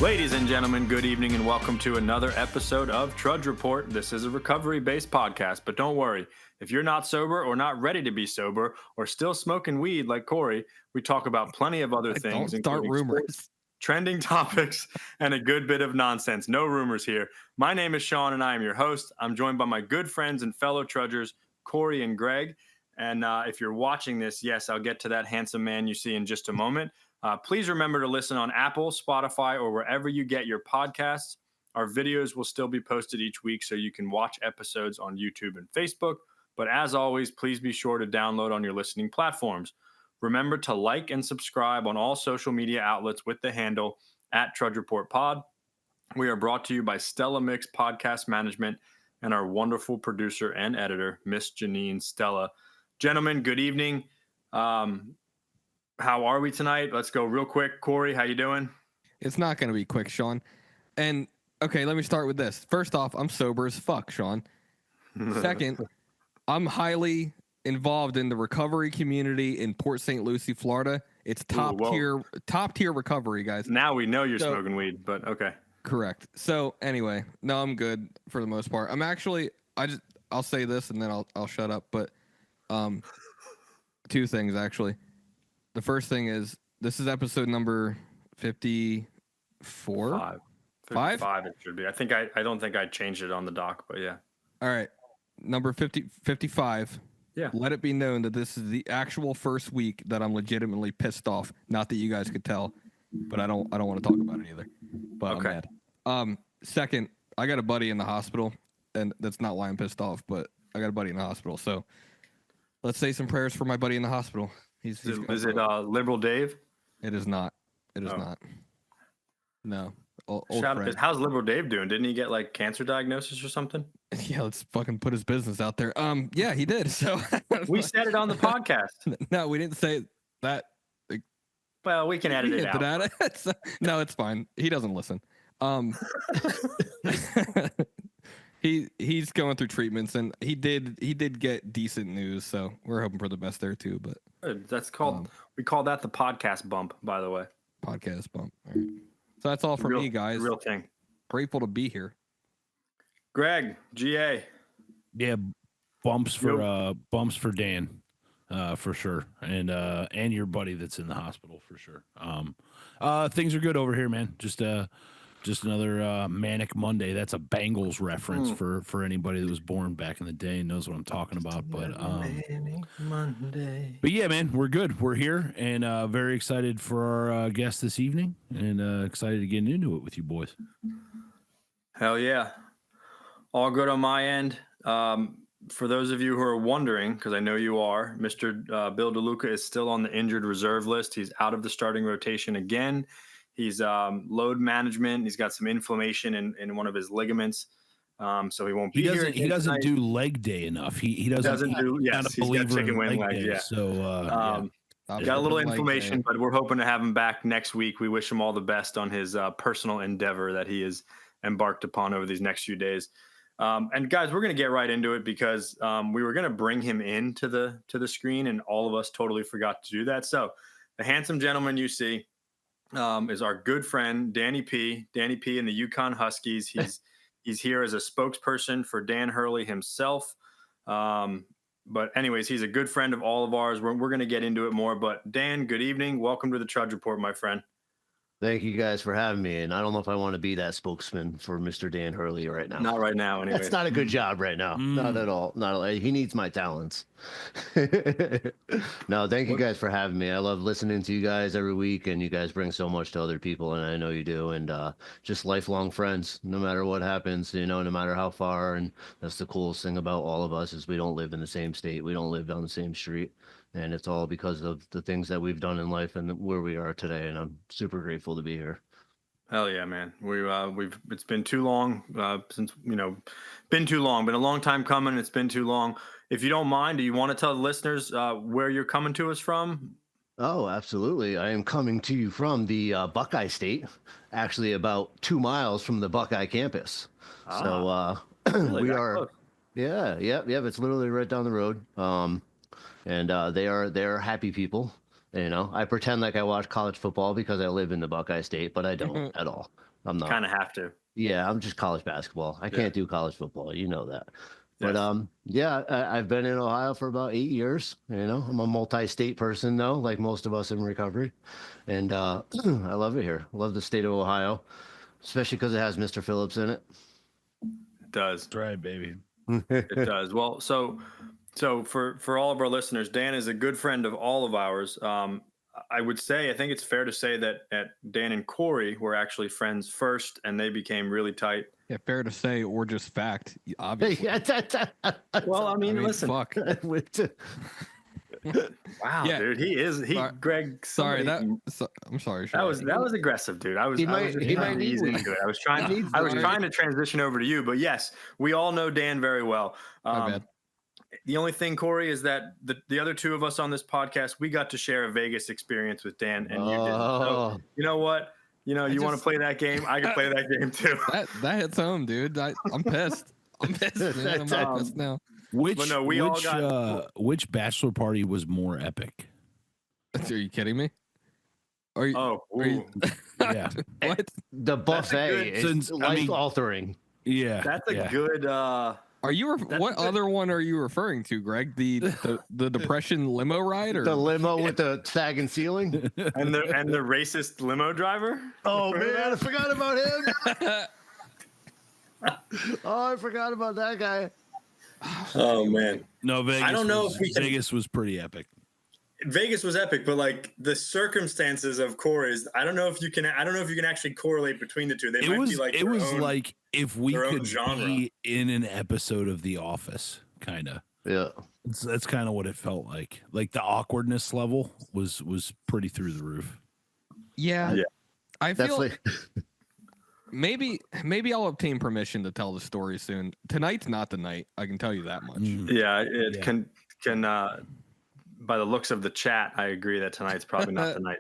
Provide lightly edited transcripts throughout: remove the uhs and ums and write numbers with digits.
Ladies and gentlemen, good evening and welcome to another episode of Trudge Report. This is a recovery-based podcast, but don't worry. If you're not sober or not ready to be sober or still smoking weed like Corey, we talk about plenty of other things, Don't start including rumors. sports, trending topics, and a good bit of nonsense. No rumors here. My name is Sean and I am your host. I'm joined by my good friends and fellow Trudgers, Corey and Greg. And if you're watching this, yes, I'll get to that handsome man you see in just a moment. Please remember to listen on Apple, Spotify, or wherever you get your podcasts. Our videos will still be posted each week, so you can watch episodes on YouTube and Facebook. But as always, please be sure to download on your listening platforms. Remember to like and subscribe on all social media outlets with the handle @TrudgeReportPod. We are brought to you by Stella Mix Podcast Management and our wonderful producer and editor, Miss Janine Stella. Gentlemen, good evening. How are we tonight? Let's go real quick. Corey, how you doing? It's not going to be quick, Sean. And, okay, let me start with this. First off, I'm sober as fuck, Sean. Second, I'm highly involved in the recovery community in Port St. Lucie, Florida. It's top tier recovery, guys. Now we know you're smoking weed, but okay. Correct. So, anyway, no, I'm good for the most part. I'll say this and then I'll shut up, but two things, actually. The first thing is, this is episode number 54? 55 it should be. I don't think I changed it on the doc, but yeah. All right. Number 55. Yeah. Let it be known that this is the actual first week that I'm legitimately pissed off. Not that you guys could tell, but I don't want to talk about it either. But okay. I'm mad. Second, I got a buddy in the hospital, and that's not why I'm pissed off, but I got a buddy in the hospital. So let's say some prayers for my buddy in the hospital. Is it Liberal Dave? It is not. It is not. No. Shout out. How's Liberal Dave doing? Didn't he get like cancer diagnosis or something? Yeah, let's fucking put his business out there. Yeah, he did. So we said it on the podcast. No, we didn't say that. Well, we can edit it out. No, it's fine. He doesn't listen. He's going through treatments, and he did get decent news, so we're hoping for the best there too. But that's called we call that the podcast bump, by the way. Podcast bump. All right. So that's all from me, guys. Real thing. Grateful to be here. Greg, GA. Yeah, bumps for Dan, for sure, and your buddy that's in the hospital for sure. Things are good over here, man. Just another manic Monday. That's a Bengals reference for anybody that was born back in the day and knows what I'm talking about. But manic Monday. But yeah, man, we're good. We're here and very excited for our guest this evening, and excited to get into it with you boys. Hell yeah, all good on my end. For those of you who are wondering, because I know you are, Mr. Bill DeLuca is still on the injured reserve list. He's out of the starting rotation again. He's load management. He's got some inflammation in one of his ligaments, so he won't be here. He doesn't do leg day enough. He doesn't do. Yes, he's got chicken wing leg. Yeah. So got a little inflammation, but we're hoping to have him back next week. We wish him all the best on his personal endeavor that he has embarked upon over these next few days. And guys, we're going to get right into it because we were going to bring him into the screen, and all of us totally forgot to do that. So the handsome gentleman you see is our good friend Danny P in the Yukon Huskies. He's here as a spokesperson for Dan Hurley himself. But anyways, he's a good friend of all of ours. We're going to get into it more. But Dan, good evening. Welcome to the Trudge Report, my friend. Thank you guys for having me. And I don't know if I want to be that spokesman for Mr. Dan Hurley right now. Not right now, anyway. That's not a good job right now. Not at all. He needs my talents. No, thank you guys for having me. I love listening to you guys every week, and you guys bring so much to other people, and I know you do. And just lifelong friends, no matter what happens, no matter how far. And that's the coolest thing about all of us is we don't live in the same state. We don't live down the same street. And it's all because of the things that we've done in life and where we are today. And I'm super grateful to be here. Hell yeah, man. It's been too long been too long, been a long time coming. It's been too long. If you don't mind, do you want to tell the listeners where you're coming to us from? Oh, absolutely. I am coming to you from the Buckeye State, actually about 2 miles from the Buckeye campus. So we are, close. Yeah. It's literally right down the road. And they're happy people. I pretend like I watch college football because I live in the Buckeye State, but I don't at all. I'm not. Kind of have to. Yeah, I'm just college basketball. I can't do college football. You know that. Yes. But yeah, I've been in Ohio for about 8 years. You know, I'm a multi-state person though, like most of us in recovery, and I love it here. Love the state of Ohio, especially because it has Mr. Phillips in it. It does. That's right, baby. It does. Well, so for all of our listeners, Dan is a good friend of all of ours. I would say, I think it's fair to say that Dan and Corey were actually friends first, and they became really tight. Yeah, fair to say, or just fact, obviously. Well, I mean, listen. Fuck. Wow, Yeah. dude, Greg. Sorry, somebody- I'm sorry. that was Sean. aggressive, dude. I was He trying might to need ease one. into it. I was trying to transition over to you, but yes, we all know Dan very well. My bad. The only thing, Corey, is that the other two of us on this podcast, we got to share a Vegas experience with Dan, and you didn't. So, you know what? You want to play that game? I can play that game too. That hits home, dude. I'm pissed. I'm pissed, man. I'm not pissed now. Which which bachelor party was more epic? Are you kidding me? Are you? Oh, are you- Yeah. What? The buffet is since- I life mean- altering. Yeah. that's a good. Are you? What other one are you referring to, Greg? The depression limo ride, or The limo with the sagging ceiling. and the racist limo driver. Oh man, I forgot about him. Oh, I forgot about that guy. Oh man, No, Vegas. I don't know if we can- Vegas was pretty epic. Vegas was epic, but like the circumstances of Corey's, I don't know if you can actually correlate between the two. They might be like It was like if we their own could genre. be in an episode of The Office, kind of. Yeah. That's kind of what it felt like. Like the awkwardness level was pretty through the roof. yeah. Yeah. I That's feel like maybe I'll obtain permission to tell the story soon. Tonight's not the night. I can tell you that much. Yeah, it Yeah. can by the looks of the chat, I agree that tonight's probably not the night.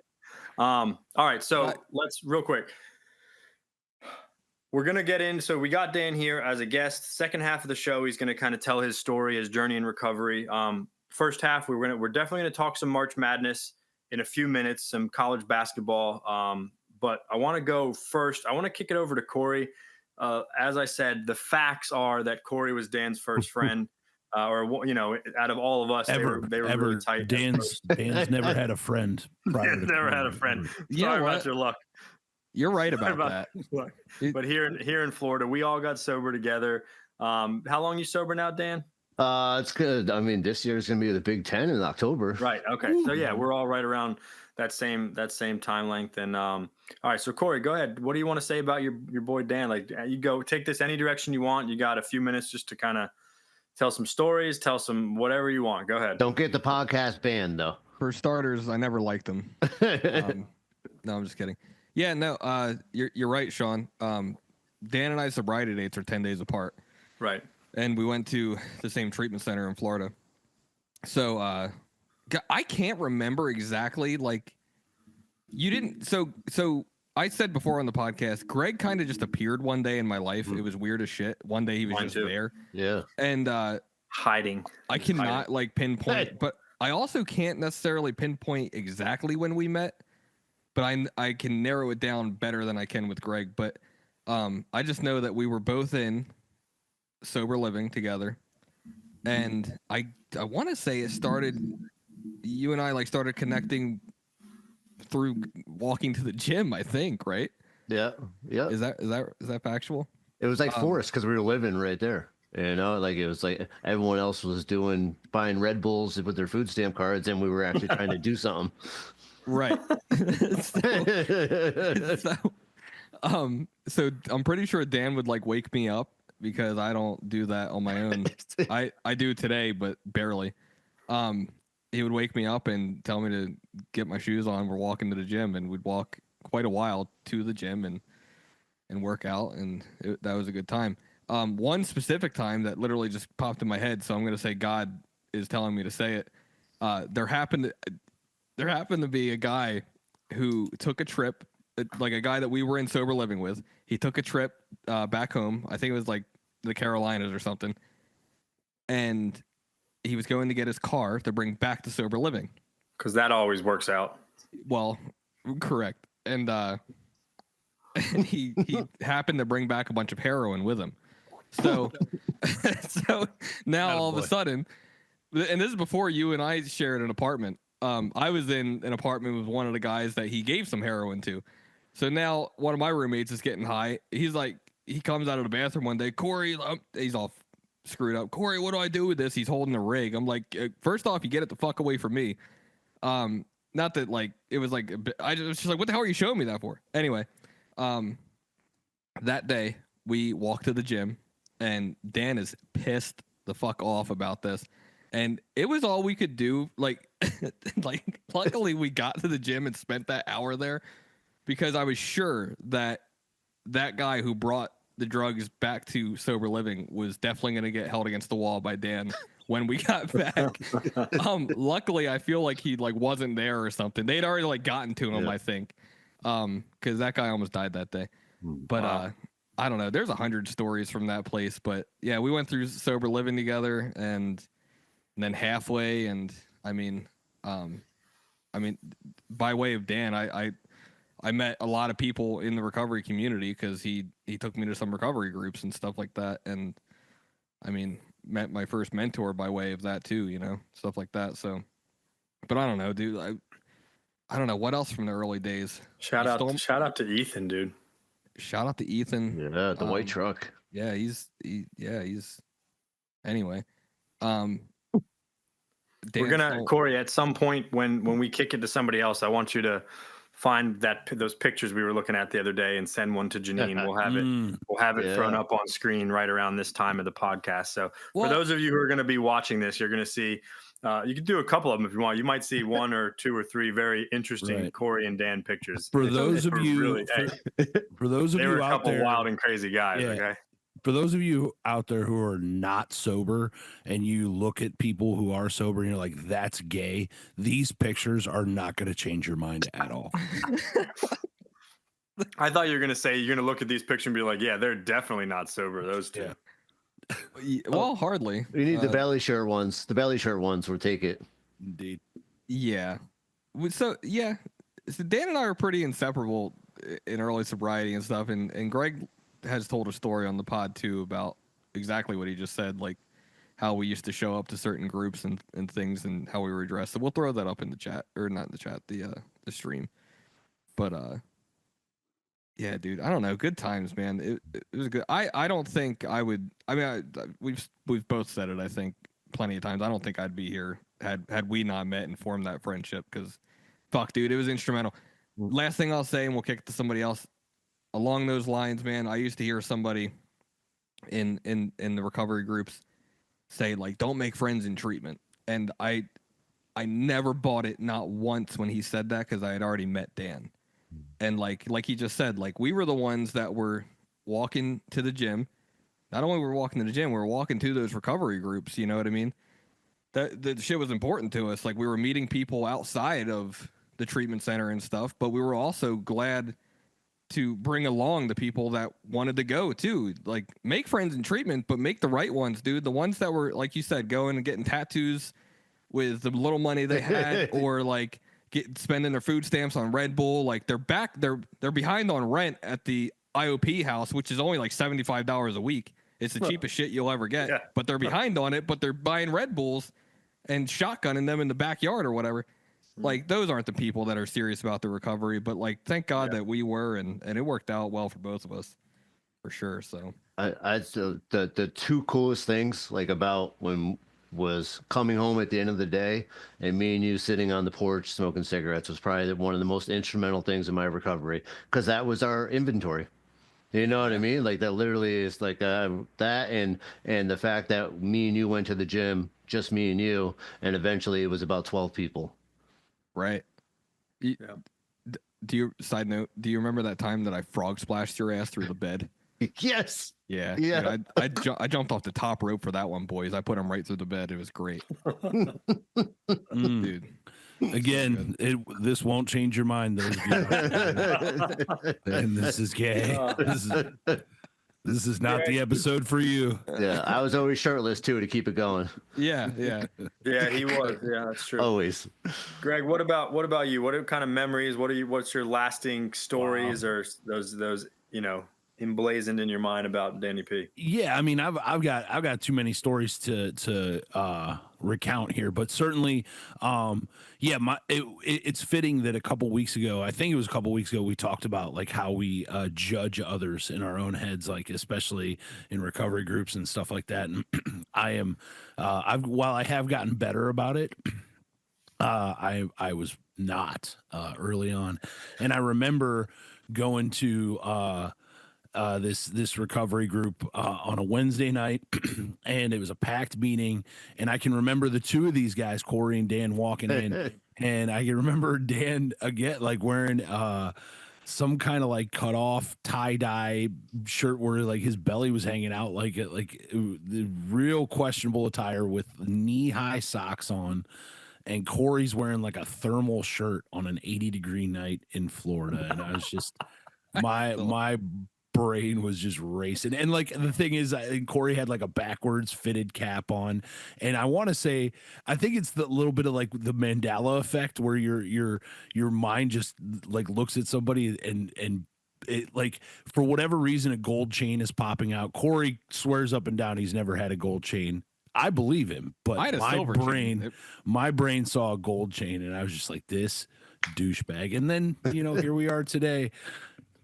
All right, so let's real quick. We're gonna get in. So we got Dan here as a guest. Second half of the show, he's gonna kind of tell his story, his journey in recovery. First half, we're definitely gonna talk some March Madness in a few minutes, some college basketball. But I want to go first. I want to kick it over to Corey. As I said, the facts are that Corey was Dan's first friend, or out of all of us, they were really tight. Dan's never had a friend. Dan's never had a friend. You know Sorry what? about your luck. You're right about About that. luck. But here in Florida, we all got sober together. How long you sober now, Dan? it's good. I mean, this year is gonna be the Big Ten in October. Right. Okay. So yeah, we're all right around that same time length. And all right. So Corey, go ahead. What do you want to say about your boy Dan? Like, you go take this any direction you want. You got a few minutes just to kind of tell some stories, tell some whatever you want. Go ahead. Don't get the podcast banned though. For starters, I never liked them. No, I'm just kidding. Yeah, no, you're right, Sean. Dan and I's sobriety dates are 10 days apart. Right. And we went to the same treatment center in Florida. So I can't remember exactly, like, you didn't. So I said before on the podcast, Greg kind of just appeared one day in my life. It was weird as shit. One day he was Mine just too. there. Yeah. And Hiding. I cannot like pinpoint, Hey. but I also can't necessarily pinpoint exactly when we met. But I can narrow it down better than I can with Greg. But I just know that we were both in sober living together, and I want to say it started. You and I like started connecting through walking to the gym. I think, right? Yeah. Yeah. Is that factual? It was like Forrest because we were living right there. You know, like it was like everyone else was buying Red Bulls with their food stamp cards, and we were actually trying to do something. Right. So I'm pretty sure Dan would like wake me up because I don't do that on my own. I do today, but barely. He would wake me up and tell me to get my shoes on. We're walking to the gym, and we'd walk quite a while to the gym and work out, and that was a good time. One specific time that literally just popped in my head, so I'm going to say God is telling me to say it. There happened to be a guy who took a trip, like a guy that we were in sober living with. He took a trip back home. I think it was like the Carolinas or something. And he was going to get his car to bring back to sober living. Because that always works out. Well, correct. And and he happened to bring back a bunch of heroin with him. So so now all of a sudden, and this is before you and I shared an apartment. I was in an apartment with one of the guys that he gave some heroin to. So now one of my roommates is getting high. He's like, he comes out of the bathroom one day. Corey, he's all screwed up. Corey, what do I do with this? He's holding a rig. I'm like, first off, you get it the fuck away from me. Not that like it was like I was just like, what the hell are you showing me that for? Anyway, that day we walked to the gym, and Dan is pissed the fuck off about this, and it was all we could do. Like, like luckily we got to the gym and spent that hour there, because I was sure that that guy who brought the drugs back to sober living was definitely going to get held against the wall by Dan when we got back. Luckily I feel like he like wasn't there or something. They'd already like gotten to him, I think. Cause that guy almost died that day. But I don't know. There's 100 stories from that place, but yeah, we went through sober living together, and then halfway. And I mean, by way of Dan, I met a lot of people in the recovery community, because he took me to some recovery groups and stuff like that. And I mean, met my first mentor by way of that too, you know, stuff like that. So, but I don't know, dude. I don't know what else from the early days. Shout out to Ethan, dude. Shout out to Ethan. Yeah, the white truck. Yeah, he's anyway. We're gonna, Corey, at some point when we kick it to somebody else, I want you to find those pictures we were looking at the other day and send one to Janine. We'll have it thrown up on screen right around this time of the podcast. So for those of you who are going to be watching this, you're going to see, you can do a couple of them if you want. You might see one or two or three very interesting Corey and Dan pictures. For those of you, for those of you, they were a couple out there, wild and crazy guys. Okay. For those of you out there who are not sober, and you look at people who are sober and you're like, that's gay, these pictures are not going to change your mind at all. I thought you were going to say, you're going to look at these pictures and be like, yeah, they're definitely not sober, those two. Yeah. Well, hardly. We need the belly shirt ones. The belly shirt ones will take it. Indeed. Yeah. So Dan and I are pretty inseparable in early sobriety and stuff. And Greg has told a story on the pod too about exactly what he just said, like how we used to show up to certain groups and things, and how we were dressed. So we'll throw that up in the chat, or not in the chat, the stream. But yeah, dude, I don't know. Good times, man. It was good. I don't think I would. I mean, we've both said it, I think, plenty of times. I don't think I'd be here had we not met and formed that friendship. Because, fuck, dude, it was instrumental. Last thing I'll say, and we'll kick it to somebody else. Along those lines, man, I used to hear somebody in the recovery groups say, like, don't make friends in treatment. And I never bought it, not once, when he said that, because I had already met Dan. And like he just said, like, we were the ones that were walking to the gym. Not only were we walking to the gym, we were walking to those recovery groups. You know what I mean? That shit was important to us. Like, we were meeting people outside of the treatment center and stuff, but we were also glad to bring along the people that wanted to go too. Like, make friends in treatment, but make the right ones, dude. The ones that were, like you said, going and getting tattoos with the little money they had, or like spending their food stamps on Red Bull. Like, they're behind on rent at the IOP house, which is only like $75 a week. It's the cheapest shit you'll ever get, but they're behind on it, but they're buying Red Bulls and shotgunning them in the backyard or whatever. Like, those aren't the people that are serious about the recovery, but like, thank God that we were, and it worked out well for both of us, for sure. So the two coolest things, like, about when was coming home at the end of the day and me and you sitting on the porch smoking cigarettes was probably one of the most instrumental things in my recovery, because that was our inventory. You know what I mean? Like, that literally is like that, and the fact that me and you went to the gym, just me and you, and eventually it was about 12 people. Right. Do you, side note, do you remember that time that I frog splashed your ass through the bed? Yes. Yeah. Dude, I jumped off the top rope for that one, boys. I put him right through the bed. It was great. Dude. Again, this won't change your mind, those of you. And this is gay. This is not the episode for you. Yeah, I was always shirtless too to keep it going. Yeah. Yeah, he was. Yeah, that's true. Always. Greg, what about you? What kind of memories? What's your lasting stories or those emblazoned in your mind about Danny P? Yeah, I mean, I've got too many stories to recount here, but certainly, it's fitting that a couple weeks ago, I think it was a couple weeks ago, we talked about like how we judge others in our own heads, like especially in recovery groups and stuff like that. And while I have gotten better about it, I was not early on, and I remember going to this recovery group on a Wednesday night, and it was a packed meeting. And I can remember the two of these guys, Corey and Dan, walking in, and I can remember Dan again, like wearing some kind of like cut off tie dye shirt where like his belly was hanging out, like the real questionable attire with knee high socks on. And Corey's wearing like a thermal shirt on an 80-degree night in Florida, and I was just my brain was just racing. And like the thing is, I think Corey had like a backwards fitted cap on, and I want to say, I think it's the little bit of like the Mandela effect where your mind just like looks at somebody and it, like, for whatever reason, a gold chain is popping out. Corey swears up and down he's never had a gold chain. I believe him, but my brain saw a gold chain, and I was just like, this douchebag. And then, here we are today,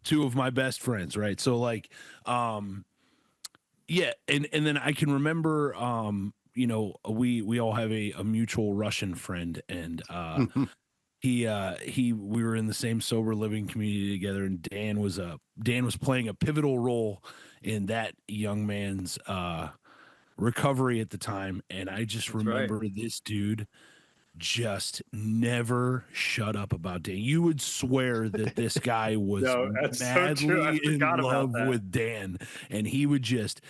two of my best friends, right? So like, yeah, and then I can remember, we all have a mutual Russian friend, and we were in the same sober living community together, and Dan was playing a pivotal role in that young man's recovery at the time. And I just remember this dude just never shut up about Dan. You would swear that this guy was madly in love with Dan, and he would just,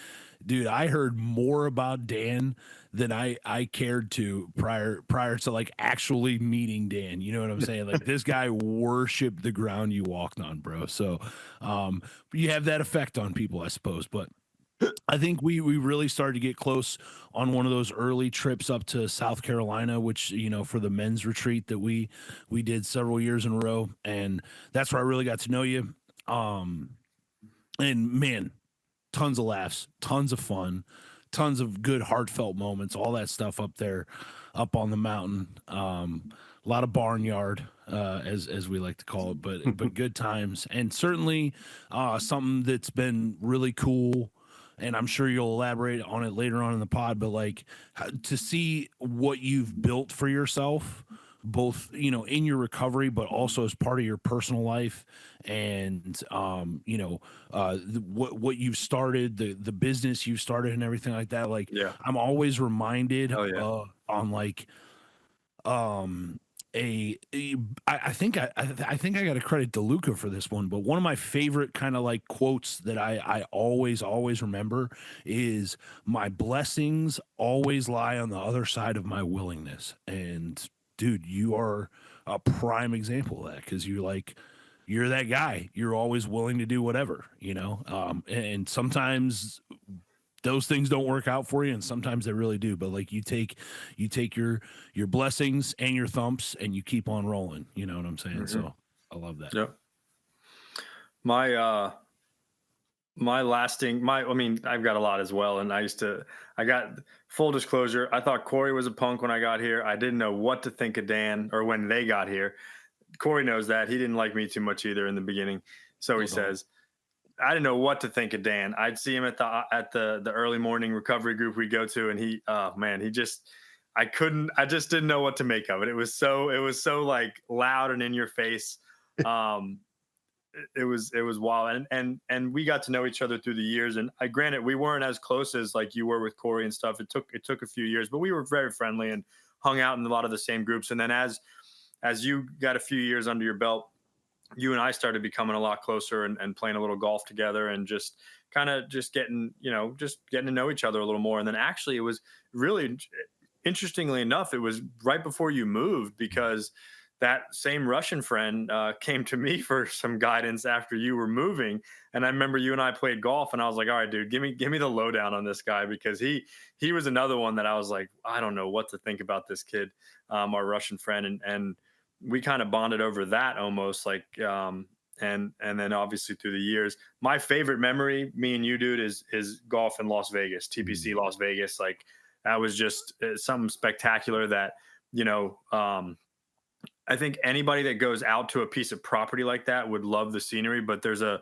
dude, I heard more about Dan than I cared to prior to like actually meeting Dan. You know what I'm saying? Like, this guy worshiped the ground you walked on, bro. So you have that effect on people, I suppose. But I think we really started to get close on one of those early trips up to South Carolina, which, for the men's retreat that we did several years in a row. And that's where I really got to know you. And man, tons of laughs, tons of fun, tons of good heartfelt moments, all that stuff up there, up on the mountain. A lot of barnyard, as we like to call it, but good times. And certainly something that's been really cool, and I'm sure you'll elaborate on it later on in the pod, but like, to see what you've built for yourself, both, in your recovery, but also as part of your personal life, and, what you've started, the business you've started and everything like that. Like, yeah. I'm always reminded on like, I think I got to credit DeLuca for this one, but one of my favorite kind of like quotes that I always remember is, my blessings always lie on the other side of my willingness. And dude, you are a prime example of that, because you're that guy. You're always willing to do whatever, and sometimes those things don't work out for you, and sometimes they really do. But like, you take your blessings and your thumps, and you keep on rolling. You know what I'm saying? Mm-hmm. So I love that. Yep. I've got a lot as well. And I got full disclosure. I thought Corey was a punk when I got here. I didn't know what to think of Dan, or when they got here. Corey knows that. He didn't like me too much either in the beginning. So he says, I didn't know what to think of Dan. I'd see him at the early morning recovery group we'd go to, and I just didn't know what to make of it. It was so like loud and in your face. It was wild. And we got to know each other through the years. And granted, we weren't as close as like you were with Corey and stuff. It took a few years, but we were very friendly and hung out in a lot of the same groups. And then as you got a few years under your belt, you and I started becoming a lot closer and playing a little golf together, and just getting to know each other a little more. And then actually, it was really, interestingly enough, it was right before you moved, because that same Russian friend came to me for some guidance after you were moving. And I remember you and I played golf, and I was like, all right, dude, give me the lowdown on this guy, because he was another one that I was like, I don't know what to think about this kid, our Russian friend. And we kind of bonded over that almost, like, and then obviously through the years, my favorite memory, me and you, dude, is golf in Las Vegas, TPC Las Vegas. Like, that was just something spectacular that, I think anybody that goes out to a piece of property like that would love the scenery, but there's an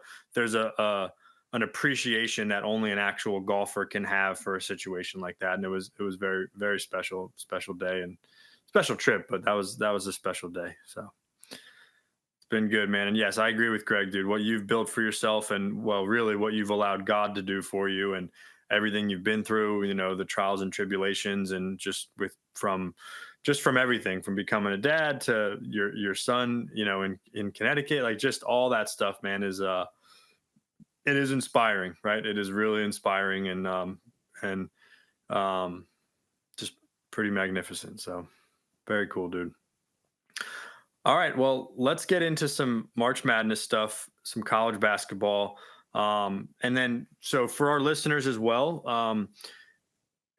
appreciation that only an actual golfer can have for a situation like that. And it was very, very special day and special trip, but that was a special day. So it's been good, man. And yes, I agree with Greg, dude. What you've built for yourself, and well, really what you've allowed God to do for you, and everything you've been through, the trials and tribulations, and just from everything, from becoming a dad to your son, in Connecticut, like, just all that stuff, man, it is inspiring, right? It is really inspiring, and just pretty magnificent. So very cool, dude. All right, well, let's get into some March Madness stuff, some college basketball. And then, so for our listeners as well,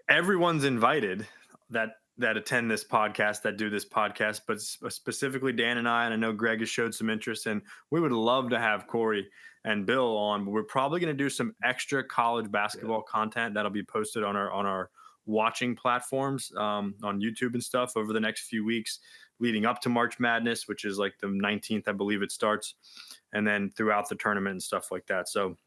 everyone's invited that attend this podcast, that do this podcast, but specifically Dan and I know Greg has showed some interest, and we would love to have Corey and Bill on, but we're probably going to do some extra college basketball content that'll be posted on our watching platforms, on YouTube and stuff, over the next few weeks leading up to March Madness, which is like the 19th, I believe it starts, and then throughout the tournament and stuff like that. So,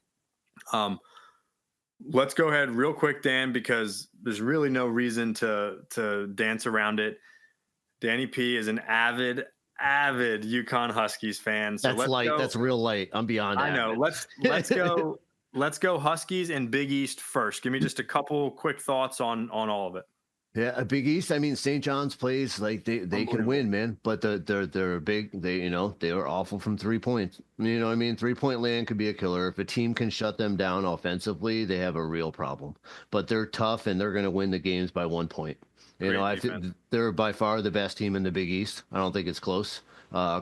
let's go ahead real quick, Dan, because there's really no reason to dance around it. Danny P is an avid UConn Huskies fan. So that's light. That's real light. I'm beyond. I know. Let's go. Let's go Huskies and Big East first. Give me just a couple quick thoughts on all of it. Yeah, a Big East. I mean, St. John's plays like they can win, man. But they're big. They are awful from 3 points. You know what I mean? 3-point land could be a killer. If a team can shut them down offensively, they have a real problem. But they're tough, and they're going to win the games by 1 point. I think they're by far the best team in the Big East. I don't think it's close.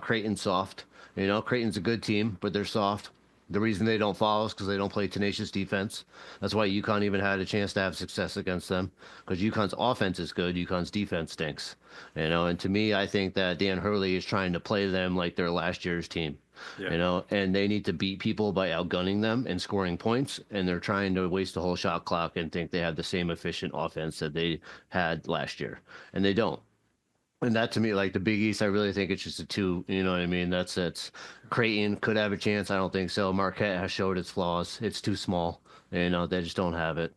Creighton's soft. Creighton's a good team, but they're soft. The reason they don't follow is because they don't play tenacious defense. That's why UConn even had a chance to have success against them, because UConn's offense is good. UConn's defense stinks. And to me, I think that Dan Hurley is trying to play them like their last year's team. Yeah. And they need to beat people by outgunning them and scoring points. And they're trying to waste the whole shot clock and think they have the same efficient offense that they had last year. And they don't. And that, to me, like the Big East, I really think it's just a 2. You know what I mean? That's Creighton could have a chance. I don't think so. Marquette has showed its flaws. It's too small. They just don't have it.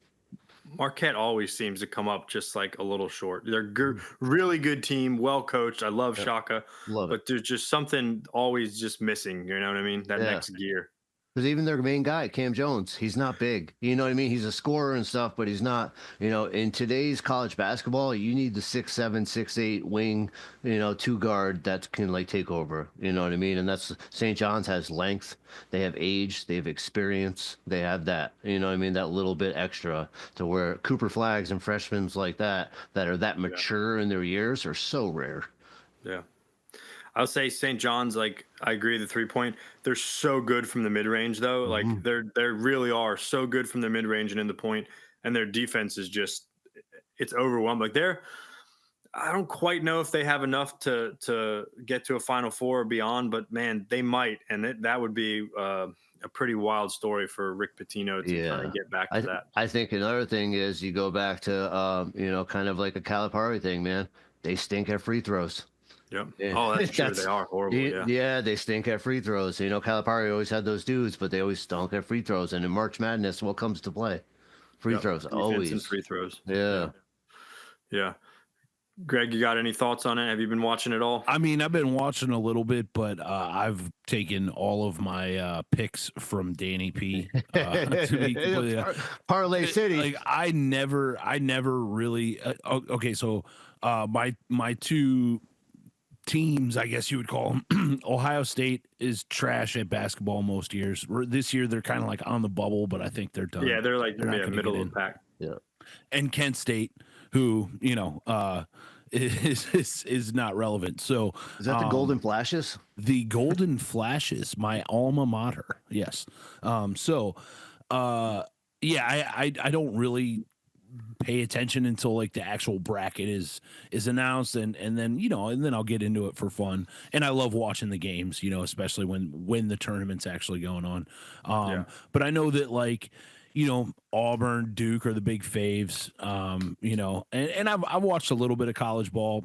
Marquette always seems to come up just like a little short. They're really good team, well coached. I love Shaka, but there's just something always just missing. You know what I mean? That next gear. Because even their main guy, Cam Jones, he's not big. You know what I mean? He's a scorer and stuff, but he's not, in today's college basketball, you need the 6'7", 6'8" wing, 2 guard that can take over. You know what I mean? And that's St. John's has length. They have age. They have experience. They have that, that little bit extra to where Cooper Flags and freshmen like that are that mature in their years are so rare. Yeah. I'll say St. John's, I agree, the 3-point, they're so good from the mid-range, though. Mm-hmm. They really are so good from the mid-range and in the point, and their defense is just, it's overwhelming. I don't quite know if they have enough to get to a Final Four or beyond, but man, they might, and that would be a pretty wild story for Rick Pitino to kind of get back to that. I think another thing is you go back to, kind of like a Calipari thing, man. They stink at free throws. Yep. Yeah. Oh, that's true. They are horrible. Yeah, they stink at free throws. Calipari always had those dudes, but they always stunk at free throws. And in March Madness, what comes to play? Free throws, defense always. And free throws. Yeah. Greg, you got any thoughts on it? Have you been watching it all? I mean, I've been watching a little bit, but I've taken all of my picks from Danny P. Parlay City. I never really. Okay, so my 2 teams, I guess you would call them. Ohio State is trash at basketball most years. This year they're kind of on the bubble, but I think they're done. Yeah, they're not middle of the pack. Yeah. And Kent State, who is not relevant. So Is that the Golden Flashes? The Golden Flashes, my alma mater. Yes. Yeah, I don't really pay attention until like the actual bracket is announced, and then and then I'll get into it for fun. And I love watching the games, especially when the tournament's actually going on. But I know that like Auburn, Duke are the big faves. And I've watched a little bit of college ball.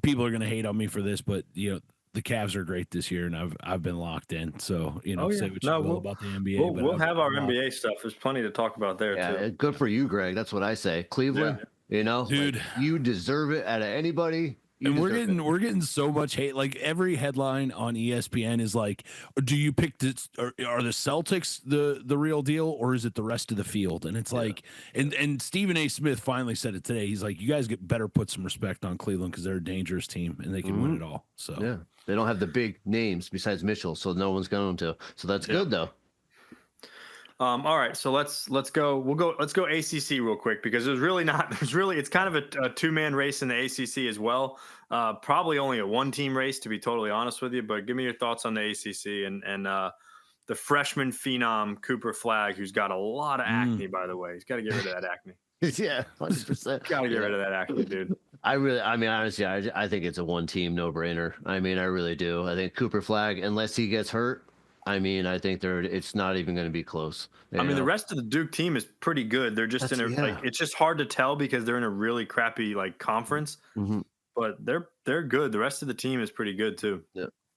People are gonna hate on me for this, but the Cavs are great this year, and I've been locked in. So say what you will about the NBA. We'll have our NBA stuff. There's plenty to talk about there too. Good for you, Greg. That's what I say. Cleveland, dude, like, you deserve it out of anybody. And we're getting so much hate. Like every headline on ESPN is like, "Do you pick this? Are the Celtics the real deal, or is it the rest of the field?" And it's like, and Stephen A. Smith finally said it today. He's like, "You guys better put some respect on Cleveland because they're a dangerous team and they can win it all." So they don't have the big names besides Mitchell, so no one's going to. So that's good though. All right, so let's go. Let's go ACC real quick because it's kind of a two-man race in the ACC as well. Probably only a one-team race, to be totally honest with you. But give me your thoughts on the ACC and the freshman phenom Cooper Flagg, who's got a lot of acne, by the way. He's got to get rid of that acne. Yeah, 100%. Got to get rid of that acne, dude. Honestly, I think it's a one-team no-brainer. I really do. I think Cooper Flagg, unless he gets hurt, I think it's not even going to be close. The rest of the Duke team is pretty good. They're just it's just hard to tell because they're in a really crappy like conference, but they're good. The rest of the team is pretty good too.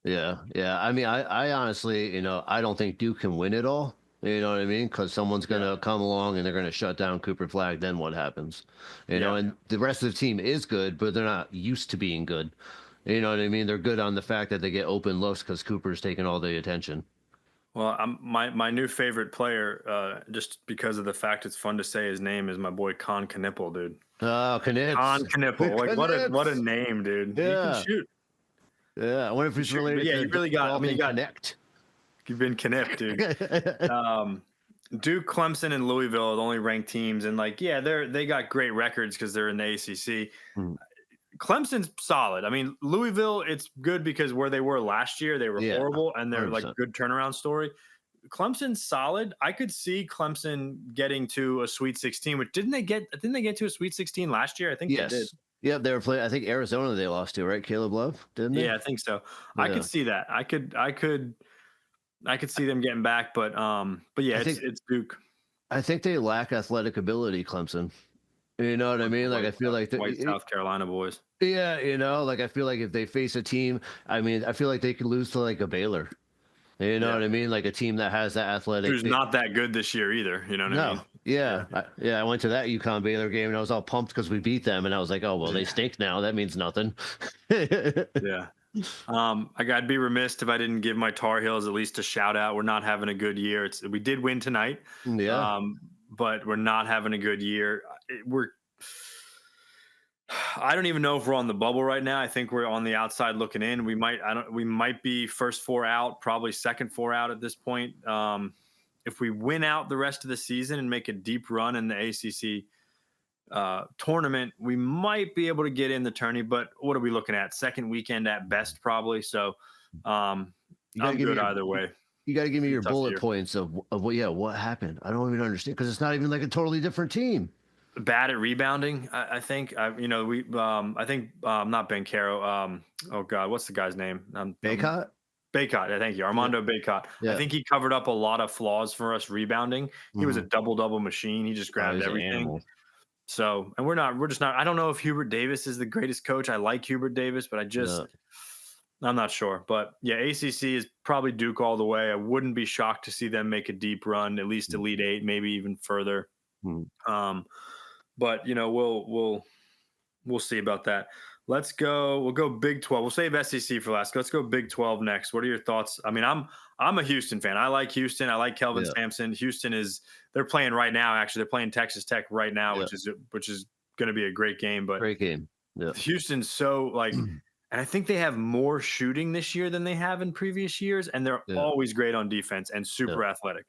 Yeah. I honestly, I don't think Duke can win it all. You know what I mean? Because someone's going to come along and they're going to shut down Cooper Flagg. Then what happens? And the rest of the team is good, but they're not used to being good. You know what I mean? They're good on the fact that they get open looks because Cooper's taking all the attention. Well, my new favorite player, just because of the fact it's fun to say his name, is my boy Con Knipple, dude. Oh, Knips. Con Knipple. Like what a name, dude. Yeah. He can shoot. Yeah, I wonder if he's related to you really got. You got Connect. You've been connect, dude. Duke, Clemson, and Louisville are the only ranked teams, and they got great records because they're in the ACC. Clemson's solid. Louisville, it's good because where they were last year, they were horrible, and they're 100%. Like good turnaround story. Clemson's solid. I could see Clemson getting to a Sweet 16. But didn't they get to a Sweet 16 last year? I think they did. Yeah, they were playing. I think Arizona they lost to, right? Caleb Love, didn't they? Yeah, I think so. Yeah. I could see that. I could see them getting back, but yeah, it's Duke. I think they lack athletic ability, Clemson. You know what I mean? Like I feel like the white South Carolina boys. Yeah, I feel like if they face a team, I feel like they could lose to like a Baylor. You know what I mean? Like a team that has that athletic. Who's not that good this year either. You know what I mean? Yeah. I went to that UConn Baylor game and I was all pumped because we beat them, and I was like, oh well, they stink now. That means nothing. Yeah. I'd be remiss if I didn't give my Tar Heels at least a shout out. We're not having a good year. We did win tonight. Yeah. But we're not having a good year. I don't even know if we're on the bubble right now. I think we're on the outside looking in. We might be first four out, probably second four out at this point. If we win out the rest of the season and make a deep run in the ACC tournament, we might be able to get in the tourney. But what are we looking at? Second weekend at best, probably. So I'm good either way. You got to give me your bullet points of what happened. I don't even understand because it's not even like a totally different team. Bad at rebounding, I think. I think not Bencaro. Oh God, what's the guy's name? Baycott. Baycott. Thank you, Armando Baycott. Yeah. I think he covered up a lot of flaws for us rebounding. He was a double machine. He just grabbed everything. So, and we're just not. I don't know if Hubert Davis is the greatest coach. I like Hubert Davis, but I'm not sure. But yeah, ACC is probably Duke all the way. I wouldn't be shocked to see them make a deep run, at least Elite Eight, maybe even further. But we'll see about that. We'll go Big 12. We'll save SEC for last. Let's go Big 12 next. What are your thoughts? I'm a Houston fan. I like Houston. I like Kelvin Sampson. Houston they're playing right now. Actually, they're playing Texas Tech right now, which is going to be a great game. But great game. Yeah. Houston's so and I think they have more shooting this year than they have in previous years, and they're always great on defense and super athletic.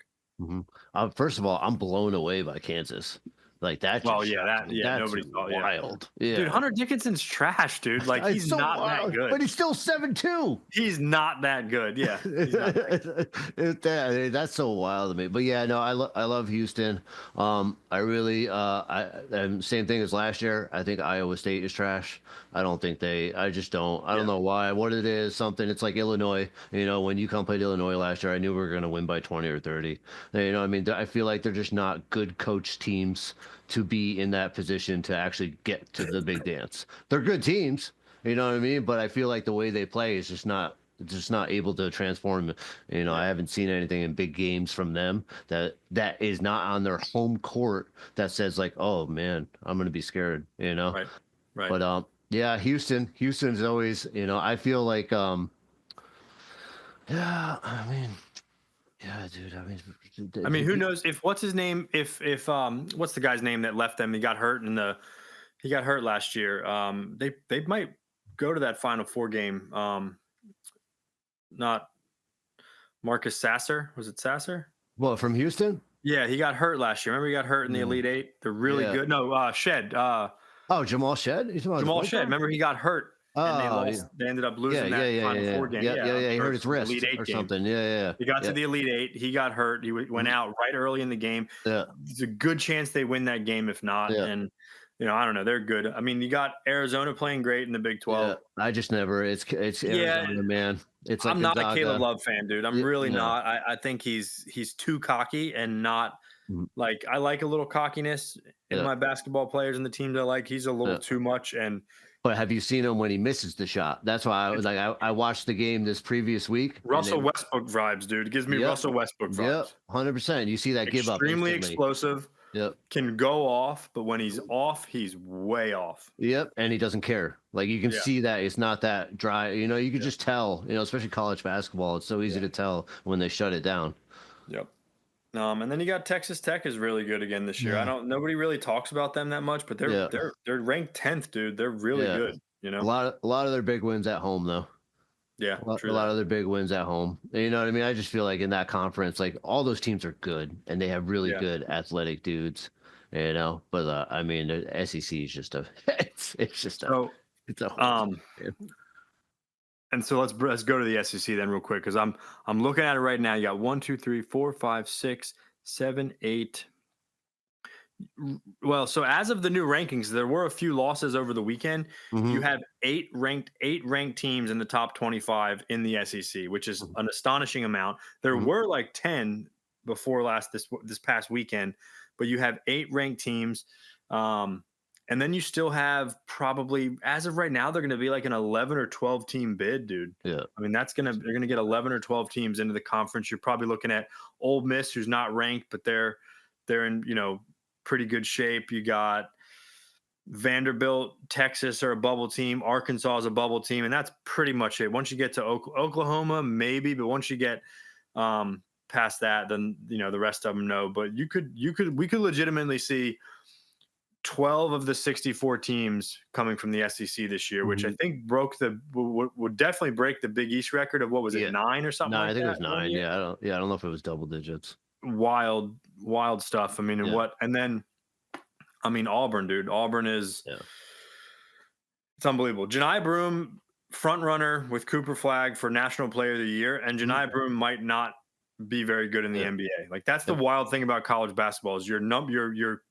First of all, I'm blown away by Kansas. Like that. Well, Just yeah, shocked me. That's nobody thought. Yeah, wild. Yeah, dude, Hunter Dickinson's trash, dude. Like it's he's so not wild, that good. but he's still 7'2". He's not that good. Yeah, he's not that good. That's so wild to me. But yeah, no, I love Houston. I really same thing as last year. I think Iowa State is trash. I don't think I just don't. I don't know why. What it is, something. It's like Illinois. You know, when UConn played Illinois last year, I knew we were going to win by 20 or 30. You know, I mean, I feel like they're just not good coach teams to be in that position to actually get to the big dance. They're good teams. You know what I mean? But I feel like the way they play is just not able to transform. You know, I haven't seen anything in big games from them that is not on their home court that says like, oh man, I'm gonna be scared. You know, Right. But yeah, Houston's always. You know, I feel like yeah, I mean. Yeah, dude. I mean, who knows if what's his name? If what's the guy's name that left them? He got hurt he got hurt last year. They might go to that Final Four game. Not Marcus Sasser. Was it Sasser? Well, from Houston? Yeah, he got hurt last year. Remember, he got hurt in the Elite Eight. They're really good. No, Shed. Oh, Jamal Shed. Jamal Shed. Remember, he got hurt. And they lost. They ended up losing that Final Four game. Yeah. He hurt his wrist or game. something. Yeah. He got to the Elite Eight. He got hurt. He went out right early in the game. Yeah. There's a good chance they win that game. If not, and you know, I don't know. They're good. I mean, you got Arizona playing great in the Big 12. Yeah, I just never. It's Arizona, man. It's like I'm not Gonzaga. a Caleb Love fan, dude. I'm really not. I think he's too cocky and not like I like a little cockiness in my basketball players and the teams I like. He's a little too much. And but have you seen him when he misses the shot? That's why I was like, I watched the game this previous week. Russell Westbrook vibes, dude. It gives me Russell Westbrook vibes. Yep, 100%. You see that give up. Extremely explosive. Yep. Can go off, but when he's off, he's way off. Yep. And he doesn't care. Like you can see that it's not that dry. You know, you can just tell, you know, especially college basketball. It's so easy to tell when they shut it down. Yep. And then you got Texas Tech is really good again this year. Nobody really talks about them that much, but they're ranked 10th, dude. They're really good. You know, a lot of their big wins at home though. Yeah, a lot of their big wins at home. You know what I mean? I just feel like in that conference, like all those teams are good and they have really good athletic dudes. You know, but I mean, the SEC is just it's a and so let's go to the SEC then real quick because I'm looking at it right now. You got 1, 2, 3, 4, 5, 6, 7, 8. Well, so as of the new rankings, there were a few losses over the weekend. You have eight ranked teams in the top 25 in the SEC, which is an astonishing amount. There were like 10 before this past weekend, but you have 8 ranked teams. And then you still have probably, as of right now, they're going to be like an 11 or 12 team bid, dude. Yeah. I mean, they're going to get 11 or 12 teams into the conference. You're probably looking at Ole Miss, who's not ranked, but they're in, you know, pretty good shape. You got Vanderbilt, Texas are a bubble team. Arkansas is a bubble team. And that's pretty much it. Once you get to Oklahoma, maybe, but once you get past that, then, you know, the rest of them, no. But we could legitimately see 12 of the 64 teams coming from the SEC this year, which I think would definitely break the Big East record of what was it, 9 or something? I think it was 9. Yeah, I don't know if it was double digits. Wild stuff. I mean, and then I mean Auburn, dude. Auburn is it's unbelievable. Janai Broome, front runner with Cooper Flag for National Player of the Year, and Janai Broome might not be very good in the NBA. Like that's the wild thing about college basketball is your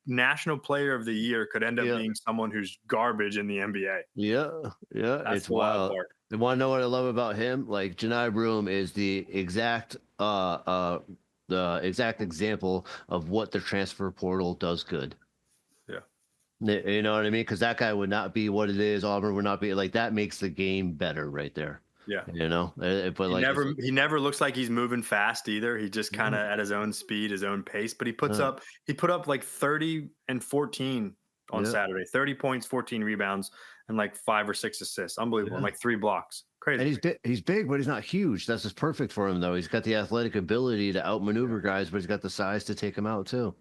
National Player of the Year could end up being someone who's garbage in the NBA. Yeah, that's it's wild. Part. You want to know what I love about him? Like Janai Broome is the exact example of what the transfer portal does good. Yeah, you know what I mean? Because that guy would not be what it is. Auburn would not be like that. Makes the game better right there. Yeah, you know, but he never looks like he's moving fast either. He just kind of at his own speed, his own pace. But he put up like 30 and 14 on Saturday. 30 points, 14 rebounds, and like 5 or 6 assists. Unbelievable. And like 3 blocks. Crazy. And he's big, but he's not huge. That's just perfect for him, though. He's got the athletic ability to outmaneuver guys, but he's got the size to take him out too.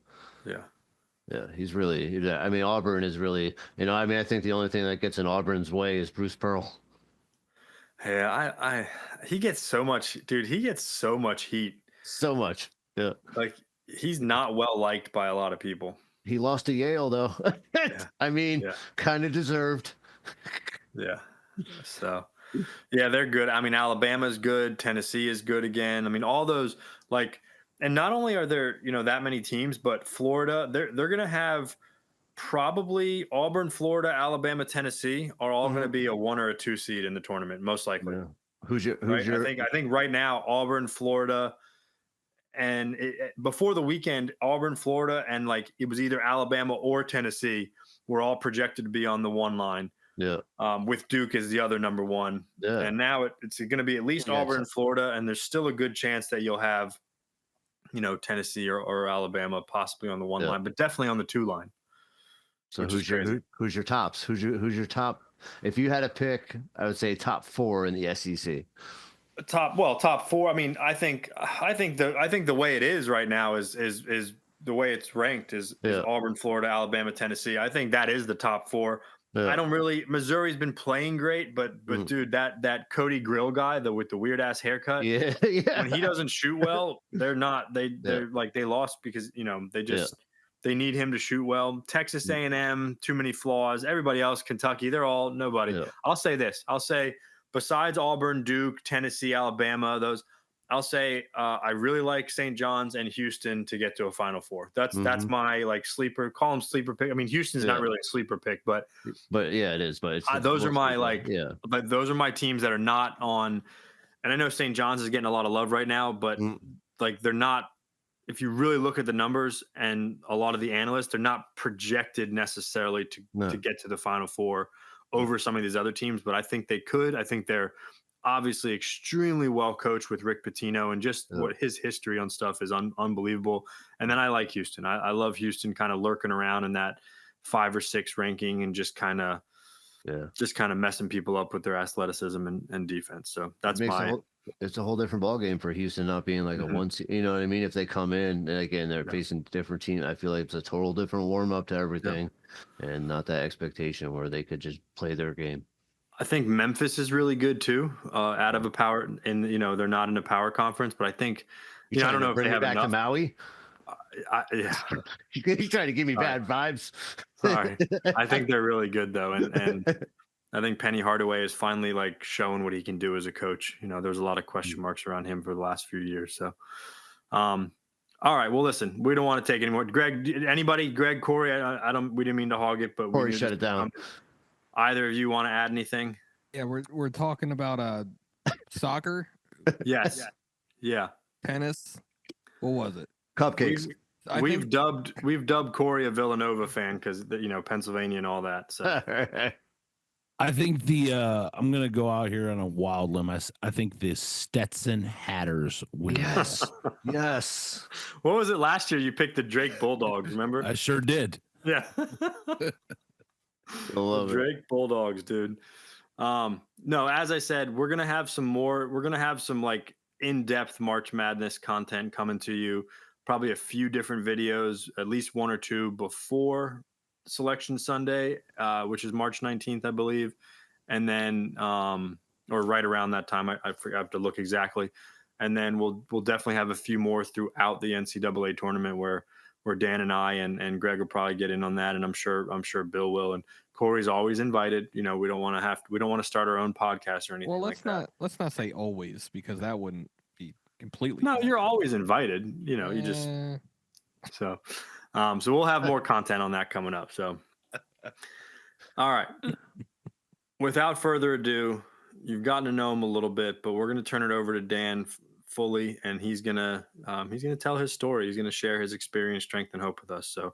Yeah, he's really. I mean, Auburn is really. You know, I mean, I think the only thing that gets in Auburn's way is Bruce Pearl. Yeah, he gets so much, dude. He gets so much heat. So much. Yeah. Like he's not well liked by a lot of people. He lost to Yale, though. I mean, kind of deserved. Yeah. So, yeah, they're good. I mean, Alabama's good. Tennessee is good again. I mean, all those and not only are there, that many teams, but Florida, they're going to have probably Auburn, Florida, Alabama, Tennessee are all going to be a 1 or a 2 seed in the tournament, most likely. Yeah. Who's your? I think right now Auburn, Florida, and before the weekend, Auburn, Florida, and it was either Alabama or Tennessee were all projected to be on the 1 line. Yeah. With Duke as the other number 1. Yeah. And now it's going to be at least Auburn and Florida, and there's still a good chance that you'll have, Tennessee or Alabama possibly on the 1 line, but definitely on the 2 line. So who's your tops? Who's your top? If you had to pick, I would say top 4 in the SEC. Top 4. I mean, I think the way it is right now is the way it's ranked is Auburn, Florida, Alabama, Tennessee. I think that is the top 4. Yeah. Missouri's been playing great, but dude, that Cody Grill guy with the weird ass haircut, when he doesn't shoot well, they're lost because they need him to shoot well. Texas A&M, too many flaws. Everybody else, Kentucky, they're all nobody. Yeah. I'll say besides Auburn, Duke, Tennessee, Alabama, I'll say I really like St. John's and Houston to get to a Final Four. That's my sleeper. Call them sleeper pick. I mean, Houston's not really a sleeper pick, but yeah, it is. But those are my But those are my teams that are not on. And I know St. John's is getting a lot of love right now, but they're not. If you really look at the numbers and a lot of the analysts, they're not projected necessarily to get to the Final Four over some of these other teams. But I think they could. I think they're obviously extremely well coached with Rick Pitino, and just what his history on stuff is unbelievable. And then I like Houston. I love Houston kind of lurking around in that 5 or 6 ranking and just kind of messing people up with their athleticism and defense. So that's it's a whole different ballgame for Houston not being like a 1 seed. You know what I mean? If they come in and again they're facing different teams, I feel like it's a total different warm up to everything, and not that expectation where they could just play their game. I think Memphis is really good too. Out of a power, and they're not in a power conference, but I think I don't know if they have back enough. To Maui. You're trying to give me bad vibes. Sorry, I think they're really good though, and I think Penny Hardaway is finally showing what he can do as a coach. There's a lot of question marks around him for the last few years. So, all right. Well, listen, we don't want to take any more. Greg, Corey, we didn't mean to hog it, but Corey shut it down. Either of you want to add anything? Yeah, we're talking about soccer. Yes. Yeah. Tennis. What was it? Cupcakes. We've dubbed Corey a Villanova fan because Pennsylvania and all that. So I think I'm gonna go out here on a wild limb. I think the Stetson Hatters win. Yes. What was it last year? You picked the Drake Bulldogs. Remember? I sure did. Yeah. I love Drake Bulldogs, dude. No, as I said, we're gonna have some in-depth March Madness content coming to you. Probably a few different videos, at least 1 or 2 before Selection Sunday, which is March 19th, I believe, and then or right around that time. I forgot, I have to look exactly. And then we'll definitely have a few more throughout the NCAA tournament where Dan and I and Greg will probably get in on that, and I'm sure Bill will, and Corey's always invited. We don't want to start our own podcast or anything. Well, let's not say always, because that wouldn't be completely. No, you're always invited. You just so we'll have more content on that coming up. So, all right. Without further ado, you've gotten to know him a little bit, but we're going to turn it over to Dan fully, and he's gonna tell his story. He's gonna share his experience, strength, and hope with us. So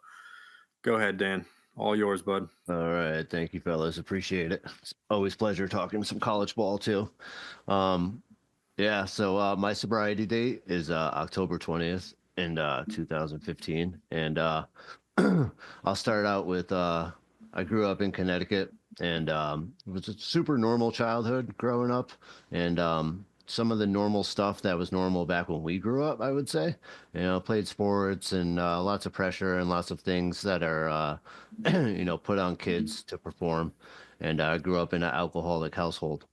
go ahead, Dan. All yours, bud. All right. Thank you, fellas. Appreciate it. It's always a pleasure talking some college ball too. So my sobriety date is October 20th in 2015. And I'll start out with I grew up in Connecticut, and it was a super normal childhood growing up, and some of the normal stuff that was normal back when we grew up, I would say. Played sports, and lots of pressure and lots of things that are, put on kids to perform. And I grew up in an alcoholic household.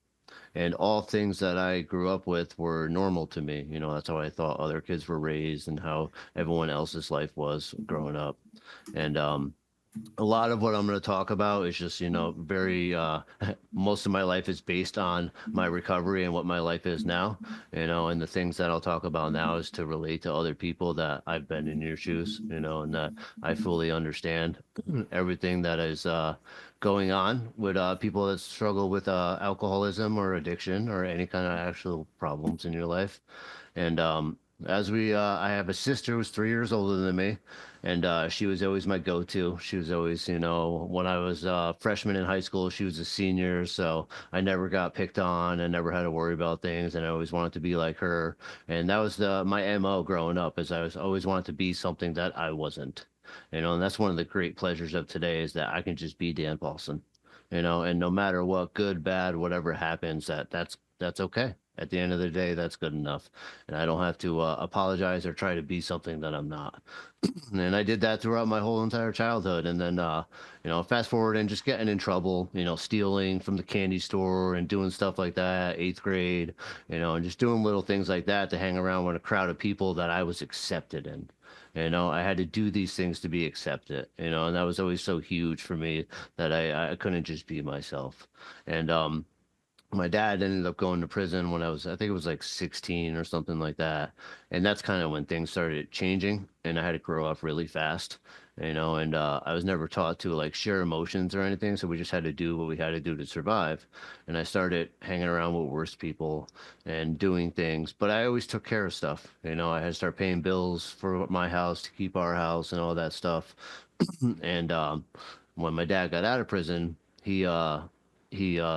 and all things that I grew up with were normal to me. You know, that's how I thought other kids were raised and how everyone else's life was growing up. And a lot of what I'm going to talk about is just, you know, very, most of my life is based on my recovery and what my life is now, you know, and the things that I'll talk about now is to relate to other people that I've been in your shoes, you know, and that I fully understand everything that is going on with people that struggle with alcoholism or addiction or any kind of actual problems in your life. And I have a sister who's 3 years older than me, and she was always my go-to. She was always, you know, when I was a freshman in high school, she was a senior, so I never got picked on. I never had to worry about things, and I always wanted to be like her. And that was my MO growing up, is I was always wanted to be something that I wasn't. You know, and that's one of the great pleasures of today is that I can just be Dan Paulsen, you know, and no matter what, good, bad, whatever happens, that's okay. At the end of the day, that's good enough. And I don't have to apologize or try to be something that I'm not. And I did that throughout my whole entire childhood. And then, you know, fast forward and just getting in trouble, you know, stealing from the candy store and doing stuff like that, 8th grade, you know, and just doing little things like that to hang around with a crowd of people that I was accepted in. You know, I had to do these things to be accepted, you know, and that was always so huge for me that I couldn't just be myself. And, my dad ended up going to prison when I think it was like 16 or something like that. And that's kind of when things started changing and I had to grow up really fast, you know, and I was never taught to like share emotions or anything. So we just had to do what we had to do to survive. And I started hanging around with worse people and doing things, but I always took care of stuff. You know, I had to start paying bills for my house to keep our house and all that stuff. And when my dad got out of prison, he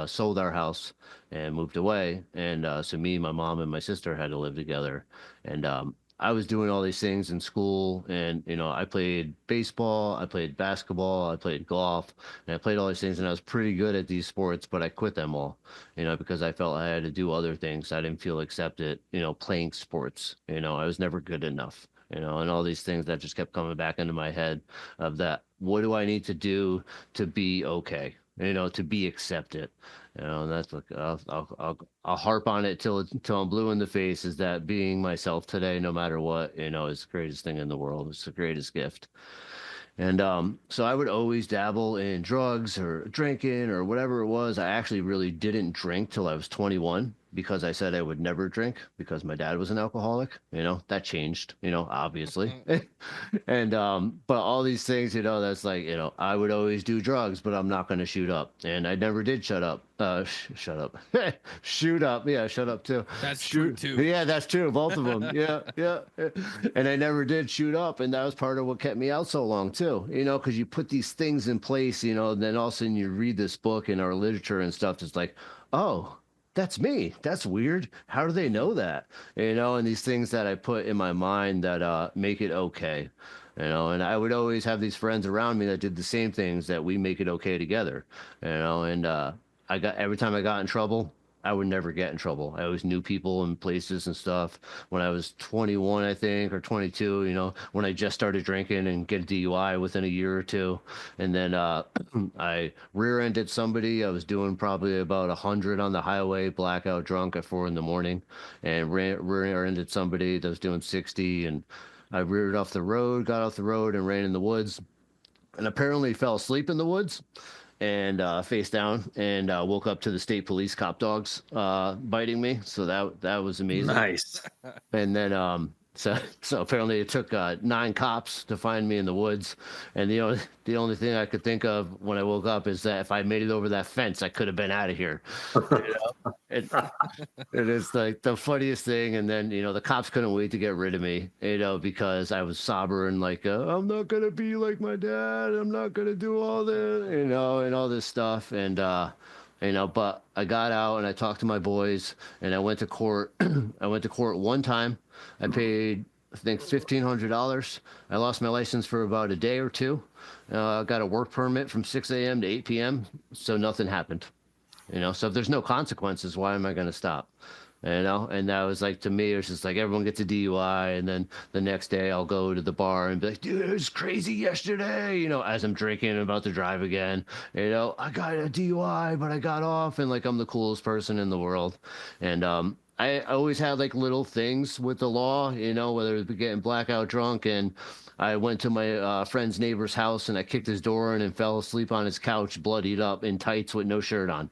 sold our house and moved away, and so me, my mom, and my sister had to live together. And I was doing all these things in school, and you know, I played baseball, I played basketball, I played golf, and I played all these things, and I was pretty good at these sports, but I quit them all, you know, because I felt I had to do other things. I didn't feel accepted, you know, playing sports. You know, I was never good enough. You know, and all these things that just kept coming back into my head of that. What do I need to do to be okay? You know, to be accepted. You know, and that's like I'll harp on it till I'm blue in the face. Is that being myself today, no matter what, you know, is the greatest thing in the world. It's the greatest gift. And so I would always dabble in drugs or drinking or whatever it was. I actually really didn't drink till I was 21 because I said I would never drink because my dad was an alcoholic. You know, that changed, you know, obviously. And but all these things, you know, that's like, you know, I would always do drugs, but I'm not going to shoot up. And I never did shut up. Shut up. Shoot up. Yeah, shut up too. That's true too. Yeah, that's true. Both of them. Yeah. And I never did shoot up, and that was part of what kept me out so long too. You know, because you put these things in place, you know, and then all of a sudden you read this book and our literature and stuff. It's like, oh, that's me. That's weird. How do they know that? You know, and these things that I put in my mind that make it okay. You know, and I would always have these friends around me that did the same things that we make it okay together. You know, and every time I got in trouble, I would never get in trouble. I always knew people and places and stuff. When I was 21, I think, or 22, you know, when I just started drinking and get a DUI within a year or two. And then I rear-ended somebody. I was doing probably about 100 on the highway, blackout drunk at 4 a.m, and rear-ended somebody that was doing 60. And I reared off the road, got off the road, and ran in the woods. And apparently fell asleep in the woods and face down, and woke up to the state police cop dogs biting me. So that was amazing. Nice. And then so apparently it took 9 cops to find me in the woods, and the only thing I could think of when I woke up is that if I made it over that fence, I could have been out of here. You know? It is like the funniest thing. And then, you know, the cops couldn't wait to get rid of me, you know, because I was sober and like, I'm not gonna be like my dad. I'm not gonna do all this, you know, and all this stuff. And you know, but I got out and I talked to my boys and I went to court. I went to court one time. I paid, I think, $1,500. I lost my license for about a day or two. I got a work permit from 6 a.m. to 8 p.m. So nothing happened. You know, so if there's no consequences, why am I going to stop? And that was like, to me, it was just like everyone gets a DUI, and then the next day I'll go to the bar and be like, dude, it was crazy yesterday, as I'm drinking and about to drive again. I got a DUI, but I got off, and like I'm the coolest person in the world. And I always had like little things with the law, whether it was getting blackout drunk, and I went to my friend's neighbor's house and I kicked his door in and fell asleep on his couch, bloodied up in tights with no shirt on.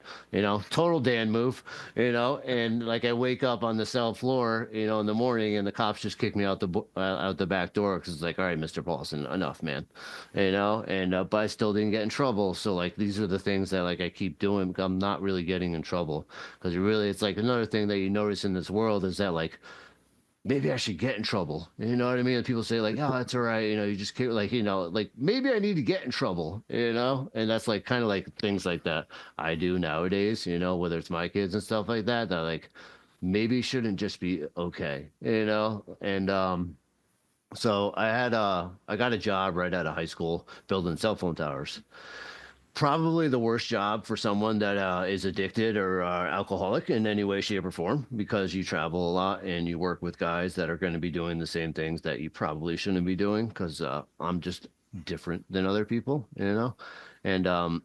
Total Dan move. And like I wake up on the cell floor, in the morning, and the cops just kick me out the back door because it's like, all right, Mr. Paulsen, enough, man. And but I still didn't get in trouble. So like these are the things that like I keep doing. I'm not really getting in trouble because it's like another thing that you notice in this world is that like maybe I should get in trouble. You know what I mean? And people say like, oh, that's all right. You just can't like, like maybe I need to get in trouble, and that's like kind of like things like that I do nowadays, whether it's my kids and stuff like that, that like maybe shouldn't just be okay, and so I got a job right out of high school building cell phone towers. Probably the worst job for someone that is addicted or alcoholic in any way, shape, or form, because you travel a lot and you work with guys that are going to be doing the same things that you probably shouldn't be doing, because I'm just different than other people, And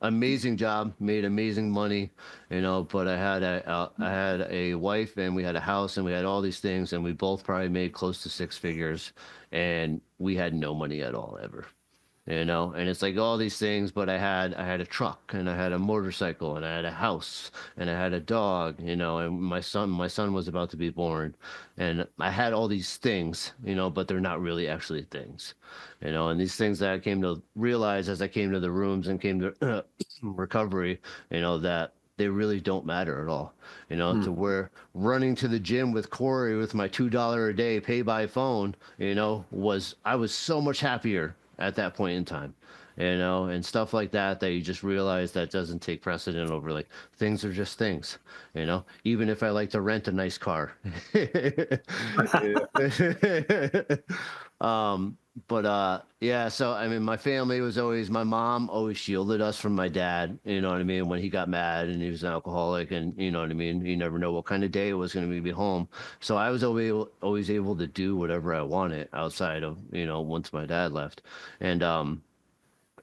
amazing job, made amazing money, but I had a wife, and we had a house, and we had all these things, and we both probably made close to six figures, and we had no money at all ever. And it's like all these things, but I had a truck, and I had a motorcycle, and I had a house, and I had a dog, and my son was about to be born, and I had all these things, but they're not really actually things, and these things that I came to realize as I came to the rooms and came to recovery, that they really don't matter at all, to where running to the gym with Corey with my $2 a day pay by phone, I was so much happier at that point in time, and stuff like that, that you just realize that doesn't take precedent over like things are just things, even if I like to rent a nice car. Yeah, so I mean, my family was always, my mom always shielded us from my dad, you know what I mean, when he got mad and he was an alcoholic, and you know what I mean, you never know what kind of day it was going to be home. So I was always able to do whatever I wanted outside of, once my dad left. And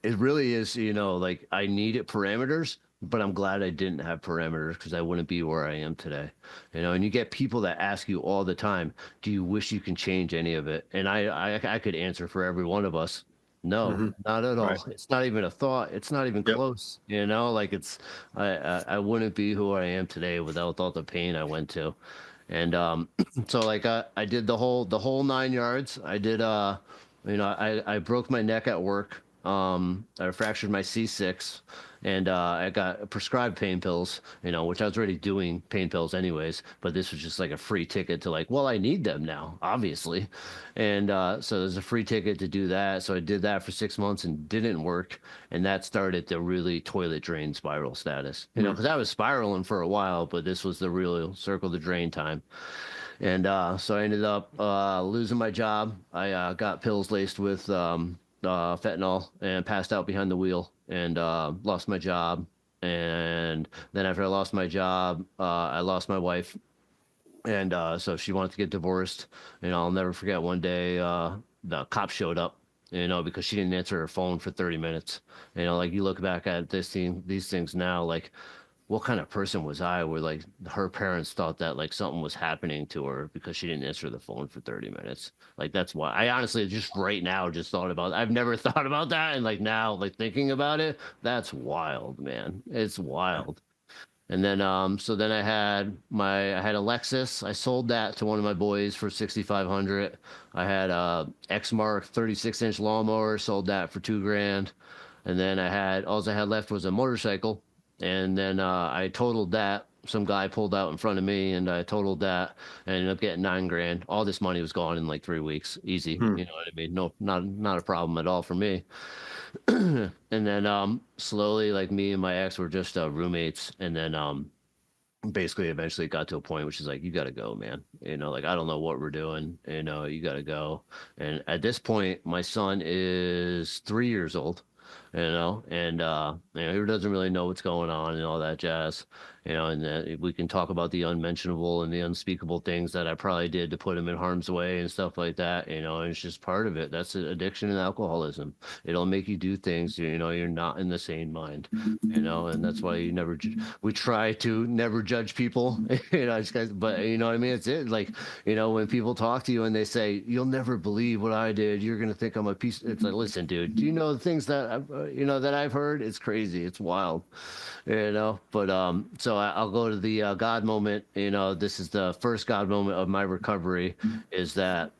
it really is, like I needed parameters, but I'm glad I didn't have parameters, because I wouldn't be where I am today. And you get people that ask you all the time, do you wish you can change any of it? And I could answer for every one of us. No, not at all. Right. It's not even a thought. It's not even close. Like I wouldn't be who I am today without all the pain I went to. And so like I did the whole 9 yards. I did I broke my neck at work. I fractured my C6, and I got prescribed pain pills, which I was already doing pain pills anyways, but this was just like a free ticket to like, well, I need them now, obviously. And so there's a free ticket to do that. So I did that for 6 months and didn't work. And that started the really toilet drain spiral status, because I was spiraling for a while, but this was the real circle the drain time. And so I ended up losing my job. I got pills laced with fentanyl and passed out behind the wheel, and lost my job. And then after I lost my job, I lost my wife. And so she wanted to get divorced. I'll never forget one day the cop showed up, because she didn't answer her phone for 30 minutes. Like you look back at these things now, like what kind of person was I, where like her parents thought that like something was happening to her because she didn't answer the phone for 30 minutes. Like that's why I honestly just right now just thought about, I've never thought about that, and like now like thinking about it, that's wild, man. It's wild. And then so then I had a Lexus. I sold that to one of my boys for 6,500. I had a Exmark 36-inch lawnmower, sold that for $2,000. And then all I had left was a motorcycle. And then I totaled that. Some guy pulled out in front of me, and I totaled that. And ended up getting $9,000. All this money was gone in like 3 weeks, easy. You know what I mean? No, not a problem at all for me. And then slowly, like me and my ex were just roommates. And then basically, eventually, it got to a point which is like, you got to go, man. Like I don't know what we're doing. You got to go. And at this point, my son is 3 years old. And he doesn't really know what's going on and all that jazz. and we can talk about the unmentionable and the unspeakable things that I probably did to put him in harm's way and stuff like that. And it's just part of it. That's addiction and alcoholism. It'll make you do things, you're not in the sane mind, and that's why we try to never judge people, but what I mean? It's like, when people talk to you and they say, you'll never believe what I did, you're going to think I'm a piece. It's like, listen, dude, do you know the things that that I've heard? It's crazy. It's wild, but so I'll go to the God moment. This is the first God moment of my recovery, is that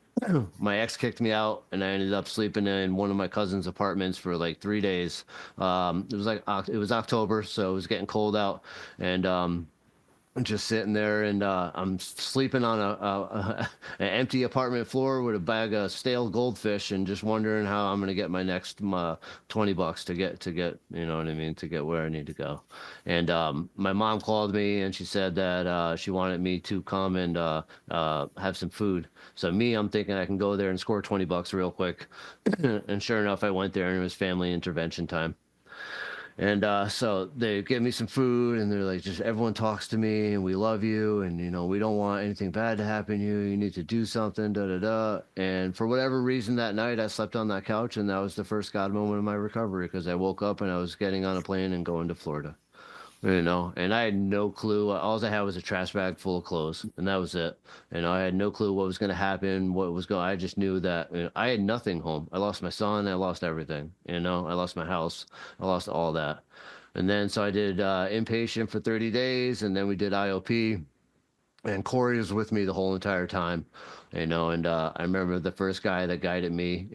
my ex kicked me out and I ended up sleeping in one of my cousin's apartments for like 3 days. It was October, so it was getting cold out, and I'm just sitting there, and I'm sleeping on an empty apartment floor with a bag of stale goldfish, and just wondering how I'm gonna get my next $20 to get to get where I need to go. And my mom called me and she said that she wanted me to come and have some food. So I'm thinking I can go there and score $20 real quick. And sure enough, I went there and it was family intervention time. And so they give me some food, and they're like, just everyone talks to me, and we love you, and we don't want anything bad to happen to you. You need to do something, da da da. And for whatever reason, that night I slept on that couch, and that was the first God moment of my recovery, because I woke up and I was getting on a plane and going to Florida. And I had no clue. All I had was a trash bag full of clothes, and that was it. I had no clue what was going to happen, I just knew that I had nothing home. I lost my son. I lost everything. I lost my house. I lost all that. And then so I did inpatient for 30 days, and then we did IOP. And Corey was with me the whole entire time, and I remember the first guy that guided me,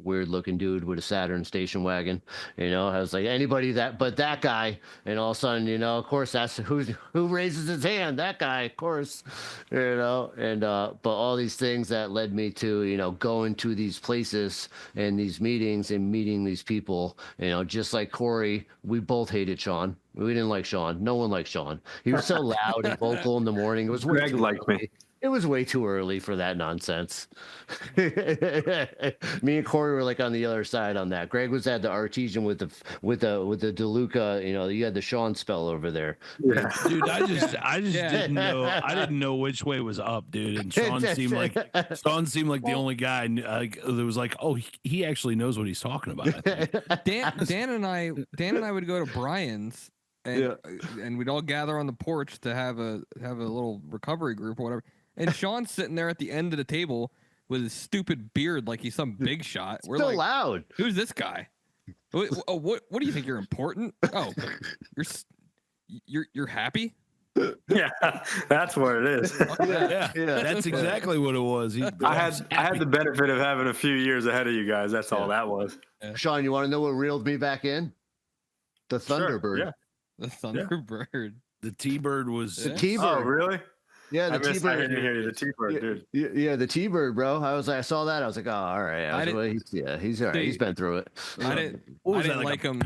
weird looking dude with a Saturn station wagon, I was like, anybody but that guy, and all of a sudden, of course, that's who raises his hand, that guy, of course, and but all these things that led me to, going to these places and these meetings and meeting these people, just like Corey, we both hated Sean. We didn't like Sean. No one liked Sean. He was so loud and vocal in the morning. It was way Greg too liked early. me. It was way too early for that nonsense. Me and Corey were like on the other side on that. Greg was at the Artesian with the DeLuca. You had the Sean spell over there. Yeah. Dude, I just didn't know. I didn't know which way was up, dude. And Sean seemed like the only guy that was like, oh, he actually knows what he's talking about. I think. Dan and I would go to Brian's, and we'd all gather on the porch to have a little recovery group or whatever. And Sean's sitting there at the end of the table with his stupid beard like he's some big shot. We're so like, loud. Who's this guy? What do you think, you're important? Oh, you're happy? Yeah, that's what it is. Yeah, that's exactly what it was. I had the benefit of having a few years ahead of you guys. That's all that was. Yeah. Sean, you want to know what reeled me back in? The Thunderbird. Sure, yeah. The Thunderbird. The T-Bird was The T-Bird. Oh, really? Yeah, I the T-Bird. didn't hear you. The T-Bird, dude. Yeah, the T-Bird, bro. I saw that. I was like, oh, all right. He's all right. He's been through it. I didn't like him.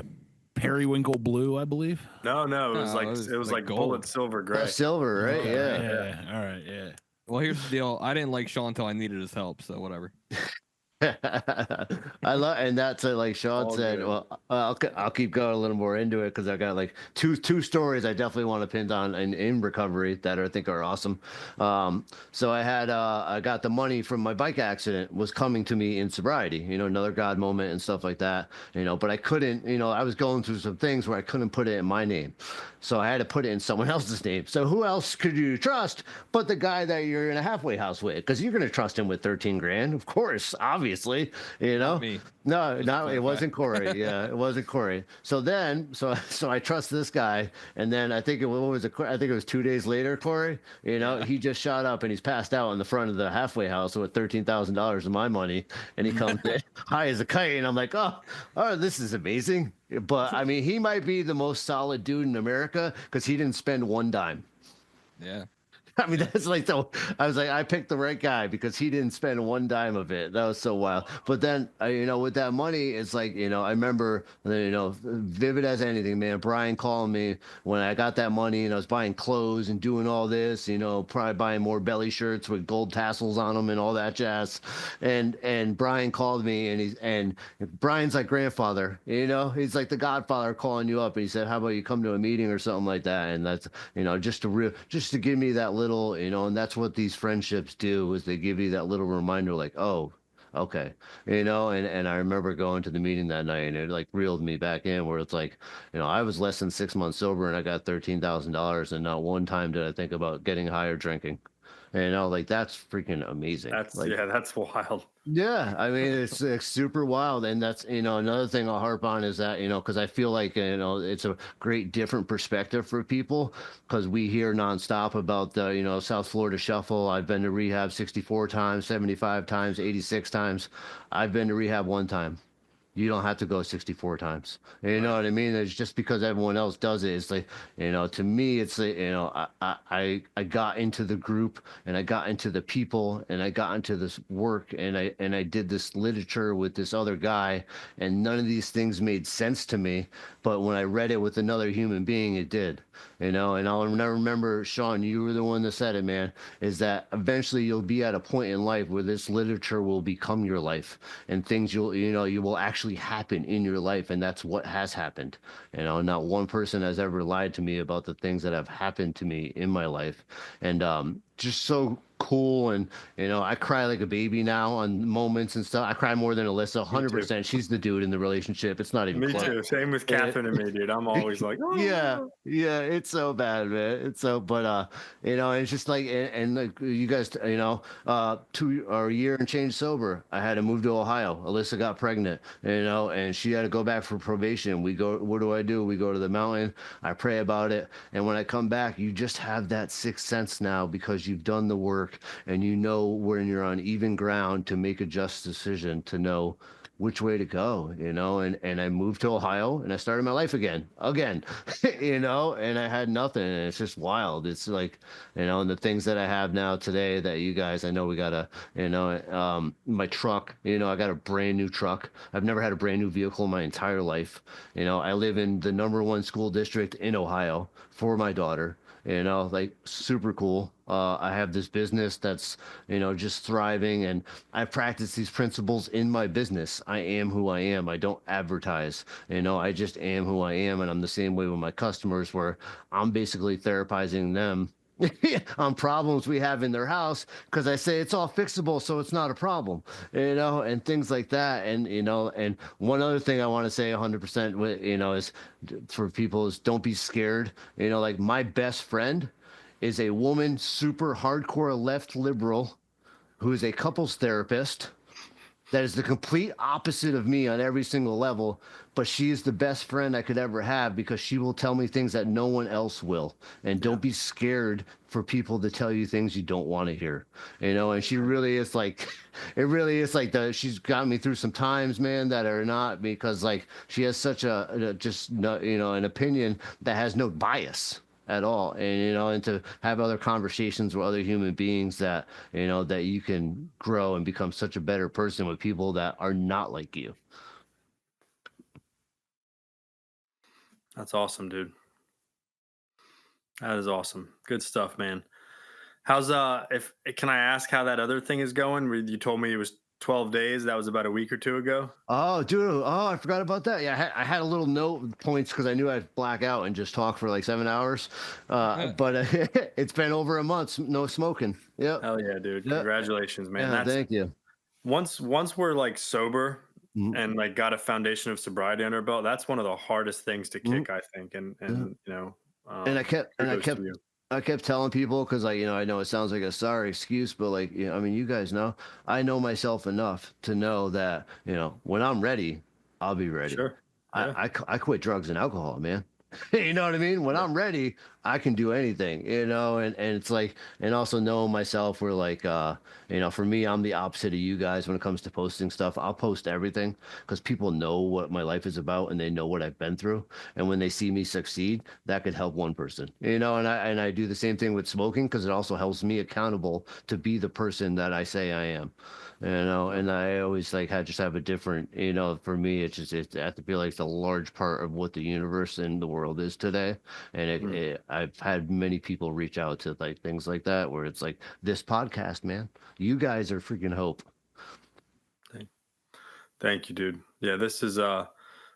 Periwinkle blue, I believe. No, it was it was like gold. bullet silver gray. Silver, right? Yeah. All right. Yeah. Well, here's the deal. I didn't like Sean until I needed his help, so whatever. I love, and that's like Sean All said. good. Well, I'll keep going a little more into it because I got like two stories I definitely want to pin on in recovery that I think are awesome. So I got the money from my bike accident was coming to me in sobriety. Another God moment and stuff like that. But I couldn't. I was going through some things where I couldn't put it in my name, so I had to put it in someone else's name. So who else could you trust but the guy that you're in a halfway house with? Because you're gonna trust him with 13 grand, of course, obviously. Me. No, it wasn't Corey. Yeah, it wasn't Corey. So I trust this guy, and then I think it was 2 days later, Corey. He just shot up and he's passed out in the front of the halfway house with $13,000 of my money, and he comes in high as a kite, and I'm like, oh, this is amazing. But I mean, he might be the most solid dude in America because he didn't spend one dime. Yeah. I mean, that's like the. I was like, I picked the right guy because he didn't spend one dime of it. That was so wild. But then, with that money, it's like, I remember, vivid as anything, man. Brian called me when I got that money and I was buying clothes and doing all this, probably buying more belly shirts with gold tassels on them and all that jazz. And Brian called me and Brian's like grandfather, he's like the godfather calling you up. And he said, how about you come to a meeting or something like that? And that's, just to give me that little, and that's what these friendships do, is they give you that little reminder, like, oh, okay, and I remember going to the meeting that night, and it like reeled me back in, where it's like, I was less than 6 months sober and I got $13,000, and not one time did I think about getting high or drinking. Like, that's freaking amazing. That's like, that's wild. yeah, I mean, it's super wild. And that's, another thing I'll harp on is that, because I feel like, it's a great different perspective for people, because we hear nonstop about the, South Florida shuffle. I've been to rehab 64 times, 75 times, 86 times. I've been to rehab one time. You don't have to go 64 times. You know what I mean? It's just because everyone else does it. It's like, to me, it's like, I got into the group, and I got into the people, and I got into this work, and I did this literature with this other guy, and none of these things made sense to me. But when I read it with another human being, it did. And I'll never remember, Sean, you were the one that said it, man, is that eventually you'll be at a point in life where this literature will become your life, and things you will actually happen in your life. And that's what has happened. Not one person has ever lied to me about the things that have happened to me in my life. And just so cool. And I cry like a baby now on moments and stuff. I cry more than Alyssa, 100%. She's the dude in the relationship. It's not even Me close. too. Same with Catherine and me, dude. I'm always like, oh. Yeah, it's so bad, man. It's so, but it's just like, and like you guys, 2 or a year and change sober, I had to move to Ohio. Alyssa got pregnant, and she had to go back for probation. We go, what do? We go to the mountain. I pray about it, and when I come back, you just have that sixth sense now, because you've done the work, and when you're on even ground to make a just decision, to know which way to go, and I moved to Ohio, and I started my life again, and I had nothing, and it's just wild. It's like, and the things that I have now today that you guys, I know we got my truck, I got a brand new truck. I've never had a brand new vehicle in my entire life. I live in the #1 school district in Ohio for my daughter. Like, super cool. I have this business that's, just thriving, and I practice these principles in my business. I am who I am. I don't advertise, I just am who I am. And I'm the same way with my customers, where I'm basically therapizing them on problems we have in their house, because I say it's all fixable, so it's not a problem, and things like that. And and one other thing I want to say 100% with, is for people, is don't be scared. Like, my best friend is a woman, super hardcore left liberal, who is a couples therapist. That is the complete opposite of me on every single level, but she is the best friend I could ever have, because she will tell me things that no one else will. And don't be scared for people to tell you things you don't want to hear, and she really is like, it really is like she's got me through some times, man, that are not, because like, she has such an opinion that has no bias at all, and to have other conversations with other human beings that that you can grow and become such a better person with people that are not like you. That's awesome, dude. That is awesome. Good stuff, man. How's can I ask how that other thing is going? You told me it was 12 days. That was about a week or two ago. Oh, dude. Oh, I forgot about that. Yeah, I had a little note points, because I knew I'd black out and just talk for like 7 hours. But it's been over a month, no smoking. Yep. Hell yeah, dude. Yep. Congratulations, man. Yeah, thank you. Once we're like sober, and like got a foundation of sobriety under our belt, that's one of the hardest things to kick, I think. And and I kept telling people, because I know it sounds like a sorry excuse, but like, I mean, you guys know, I know myself enough to know that, when I'm ready, I'll be ready. Sure. Yeah. I quit drugs and alcohol, man. You know what I mean? When I'm ready, I can do anything, you know, and it's like, and also knowing myself, we're like, you know, for me, I'm the opposite of you guys when it comes to posting stuff. I'll post everything because people know what my life is about and they know what I've been through. And when they see me succeed, that could help one person, you know, and I do the same thing with smoking because it also helps me accountable to be the person that I say I am. You know, and I always like just have a different, you know, for me, I have to feel like it's a large part of what the universe and the world is today. And I've had many people reach out to like things like that, where it's like this podcast, man, you guys are freaking hope. Thank you, dude. Yeah, this is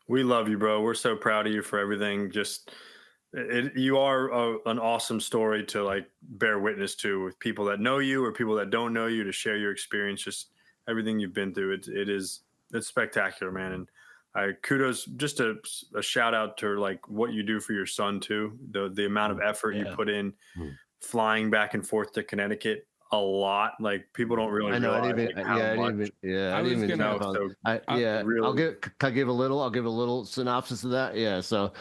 we love you, bro. We're so proud of you for everything. Just you are an awesome story to like bear witness to with people that know you or people that don't know you, to share your experience, just everything you've been through. It's spectacular, man. And I kudos, just a shout out to like what you do for your son too. The amount of effort you put in flying back and forth to Connecticut a lot. Like people don't really I know. I realize didn't like, even. how Yeah, I much. didn't even. Yeah, I I didn't was even. gonna. No, so Yeah, really, Can I give a little? I'll give a little synopsis of that. Yeah. So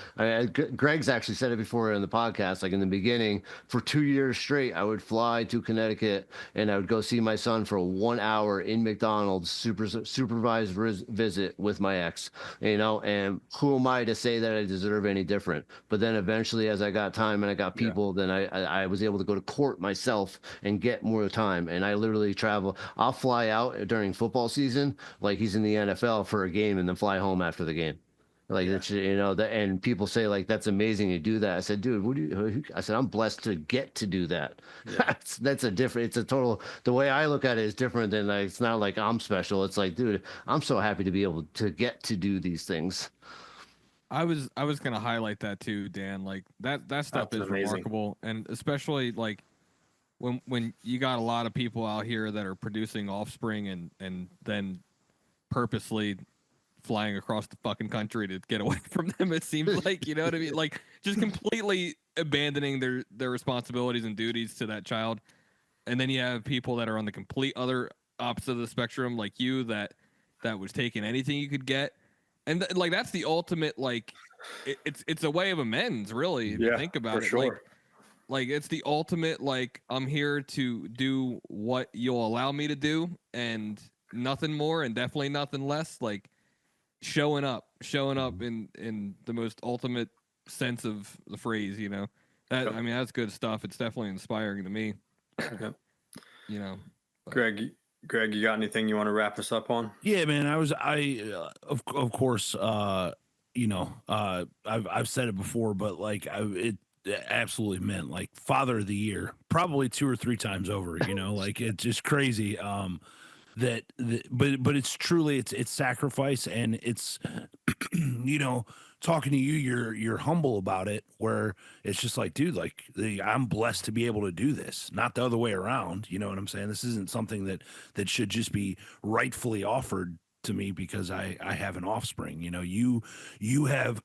Greg's actually said it before in the podcast. Like in the beginning, for 2 years straight, I would fly to Connecticut and I would go see my son for 1 hour in McDonald's, supervised visit with my ex. You know, and who am I to say that I deserve any different? But then eventually, as I got time and I got people, then I was able to go to court myself and get more time. And I literally travel. I'll fly out during football season, like he's in the NFL for a game, and then fly home after the game. Like that's, you know, that, and people say like that's amazing you do that. I said, dude, what do you? I said, I'm blessed to get to do that. Yeah. That's a different. It's a total. The way I look at it is different than like. It's not like I'm special. It's like, dude, I'm so happy to be able to get to do these things. I was gonna highlight that too, Dan. Like that stuff That's is amazing. remarkable, and especially like when you got a lot of people out here that are producing offspring and then purposely flying across the fucking country to get away from them. It seems like, you know what I mean? Like just completely abandoning their responsibilities and duties to that child. And then you have people that are on the complete other opposite of the spectrum, like you, that was taking anything you could get. And like that's the ultimate, like it's a way of amends, really, if you think about it. sure. Like it's the ultimate, like I'm here to do what you'll allow me to do and nothing more and definitely nothing less. Like showing up in the most ultimate sense of the phrase, you know. That, I mean, that's good stuff. It's definitely inspiring to me. Yep. You know. But. Greg, you got anything you want to wrap us up on? Yeah, man. Of course, you know, I've said it before, but like it absolutely meant like Father of the Year, probably 2 or 3 times over. You know, like it's just crazy. But it's truly it's sacrifice, and it's you know, talking to you, you're humble about it, where it's just like, dude, like I'm blessed to be able to do this, not the other way around. You know what I'm saying? This isn't something that should just be rightfully offered to me because I have an offspring. You know, you have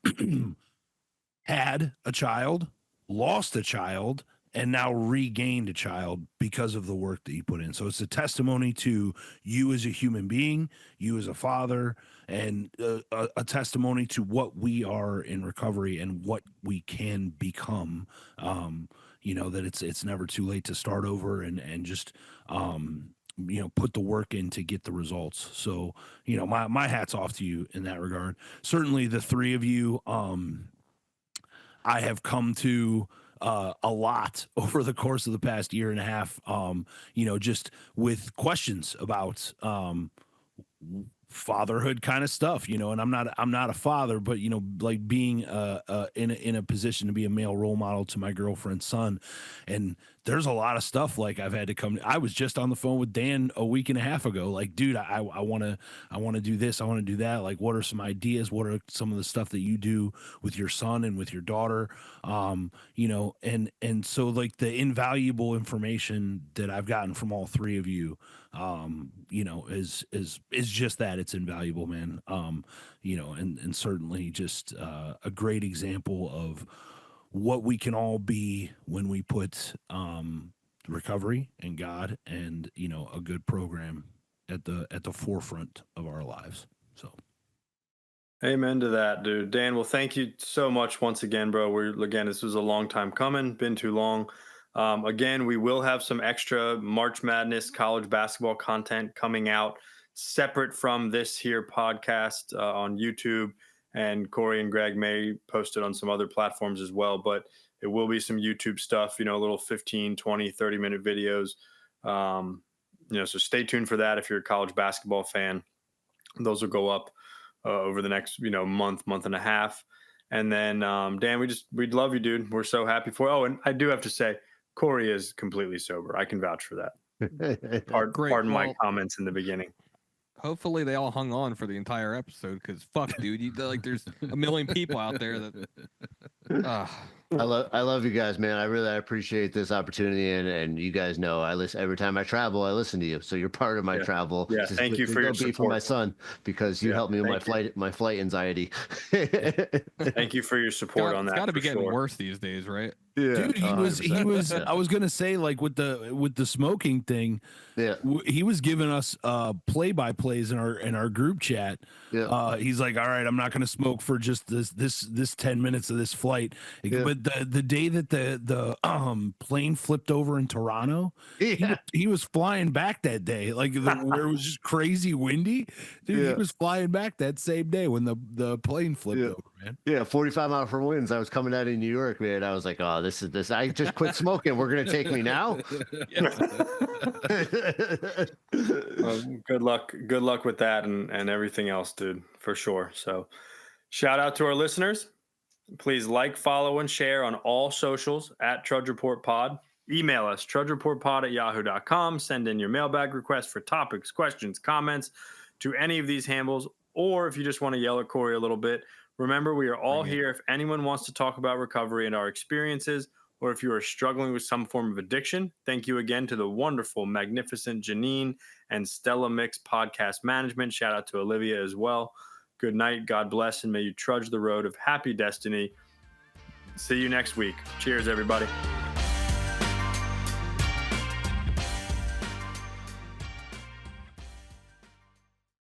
had a child, lost a child, and now regained a child because of the work that you put in. So it's a testimony to you as a human being, you as a father, and a testimony to what we are in recovery and what we can become. You know, that it's never too late to start over and just you know, put the work in to get the results. So, you know, my hat's off to you in that regard. Certainly the 3 of you, I have come to a lot over the course of the past year and a half, you know, just with questions about fatherhood kind of stuff, you know. And I'm not a father, but you know, like being in a position to be a male role model to my girlfriend's son, and there's a lot of stuff like I've had to come. I was just on the phone with Dan a week and a half ago. Like, dude, I want to do this. I want to do that. Like, what are some ideas? What are some of the stuff that you do with your son and with your daughter? You know, and so like the invaluable information that I've gotten from all 3 of you, you know, is just that. It's invaluable, man. You know, and certainly just a great example of what we can all be when we put recovery and God and, you know, a good program at the forefront of our lives. So Amen to that, dude. Dan, well, thank you so much once again, bro. This was a long time coming, been too long. Again, we will have some extra March Madness college basketball content coming out separate from this here podcast on YouTube. And Corey and Greg may post it on some other platforms as well, but it will be some YouTube stuff, little 15, 20, 30-minute videos. So stay tuned for that if you're a college basketball fan. Those will go up over the next, month and a half. And then, Dan, we'd love you, dude. We're so happy for you. Oh, and I do have to say, Corey is completely sober. I can vouch for that. Pardon my comments in the beginning. Hopefully they all hung on for the entire episode because fuck, dude, there's a million people out there that. I love you guys, man. I appreciate this opportunity, and you guys know I listen every time I travel. I listen to you, so you're part of my travel. Yeah, thank you for your support. For my son, because you helped me with my flight anxiety. Thank you for your support on that. It's got to be getting worse these days, right? Yeah, dude, he was. I was gonna say, like with the smoking thing. Yeah, he was giving us play-by-plays in our group chat. Yeah, he's like, all right, I'm not gonna smoke for just this 10 minutes of this flight. Yeah. But the day that the plane flipped over in Toronto, he was flying back that day, like where it was just crazy windy. Dude, he was flying back that same day when the plane flipped over, man. Yeah, 45-mile-per winds. I was coming out of New York, man. I was like, oh, this is this. I just quit smoking. We're gonna take me now. Good luck with that and everything else, dude, for sure. So shout out to our listeners. Please like, follow, and share on all socials at Trudge Report Pod. Email us, trudgereportpod@yahoo.com. Send in your mailbag requests for topics, questions, comments to any of these handles. Or if you just want to yell at Corey a little bit, remember, we are all here if anyone wants to talk about recovery and our experiences, or if you are struggling with some form of addiction. Thank you again to the wonderful, magnificent Janine and Stella Mix Podcast Management. Shout out to Olivia as well. Good night. God bless, and may you trudge the road of happy destiny. See you next week. Cheers, everybody.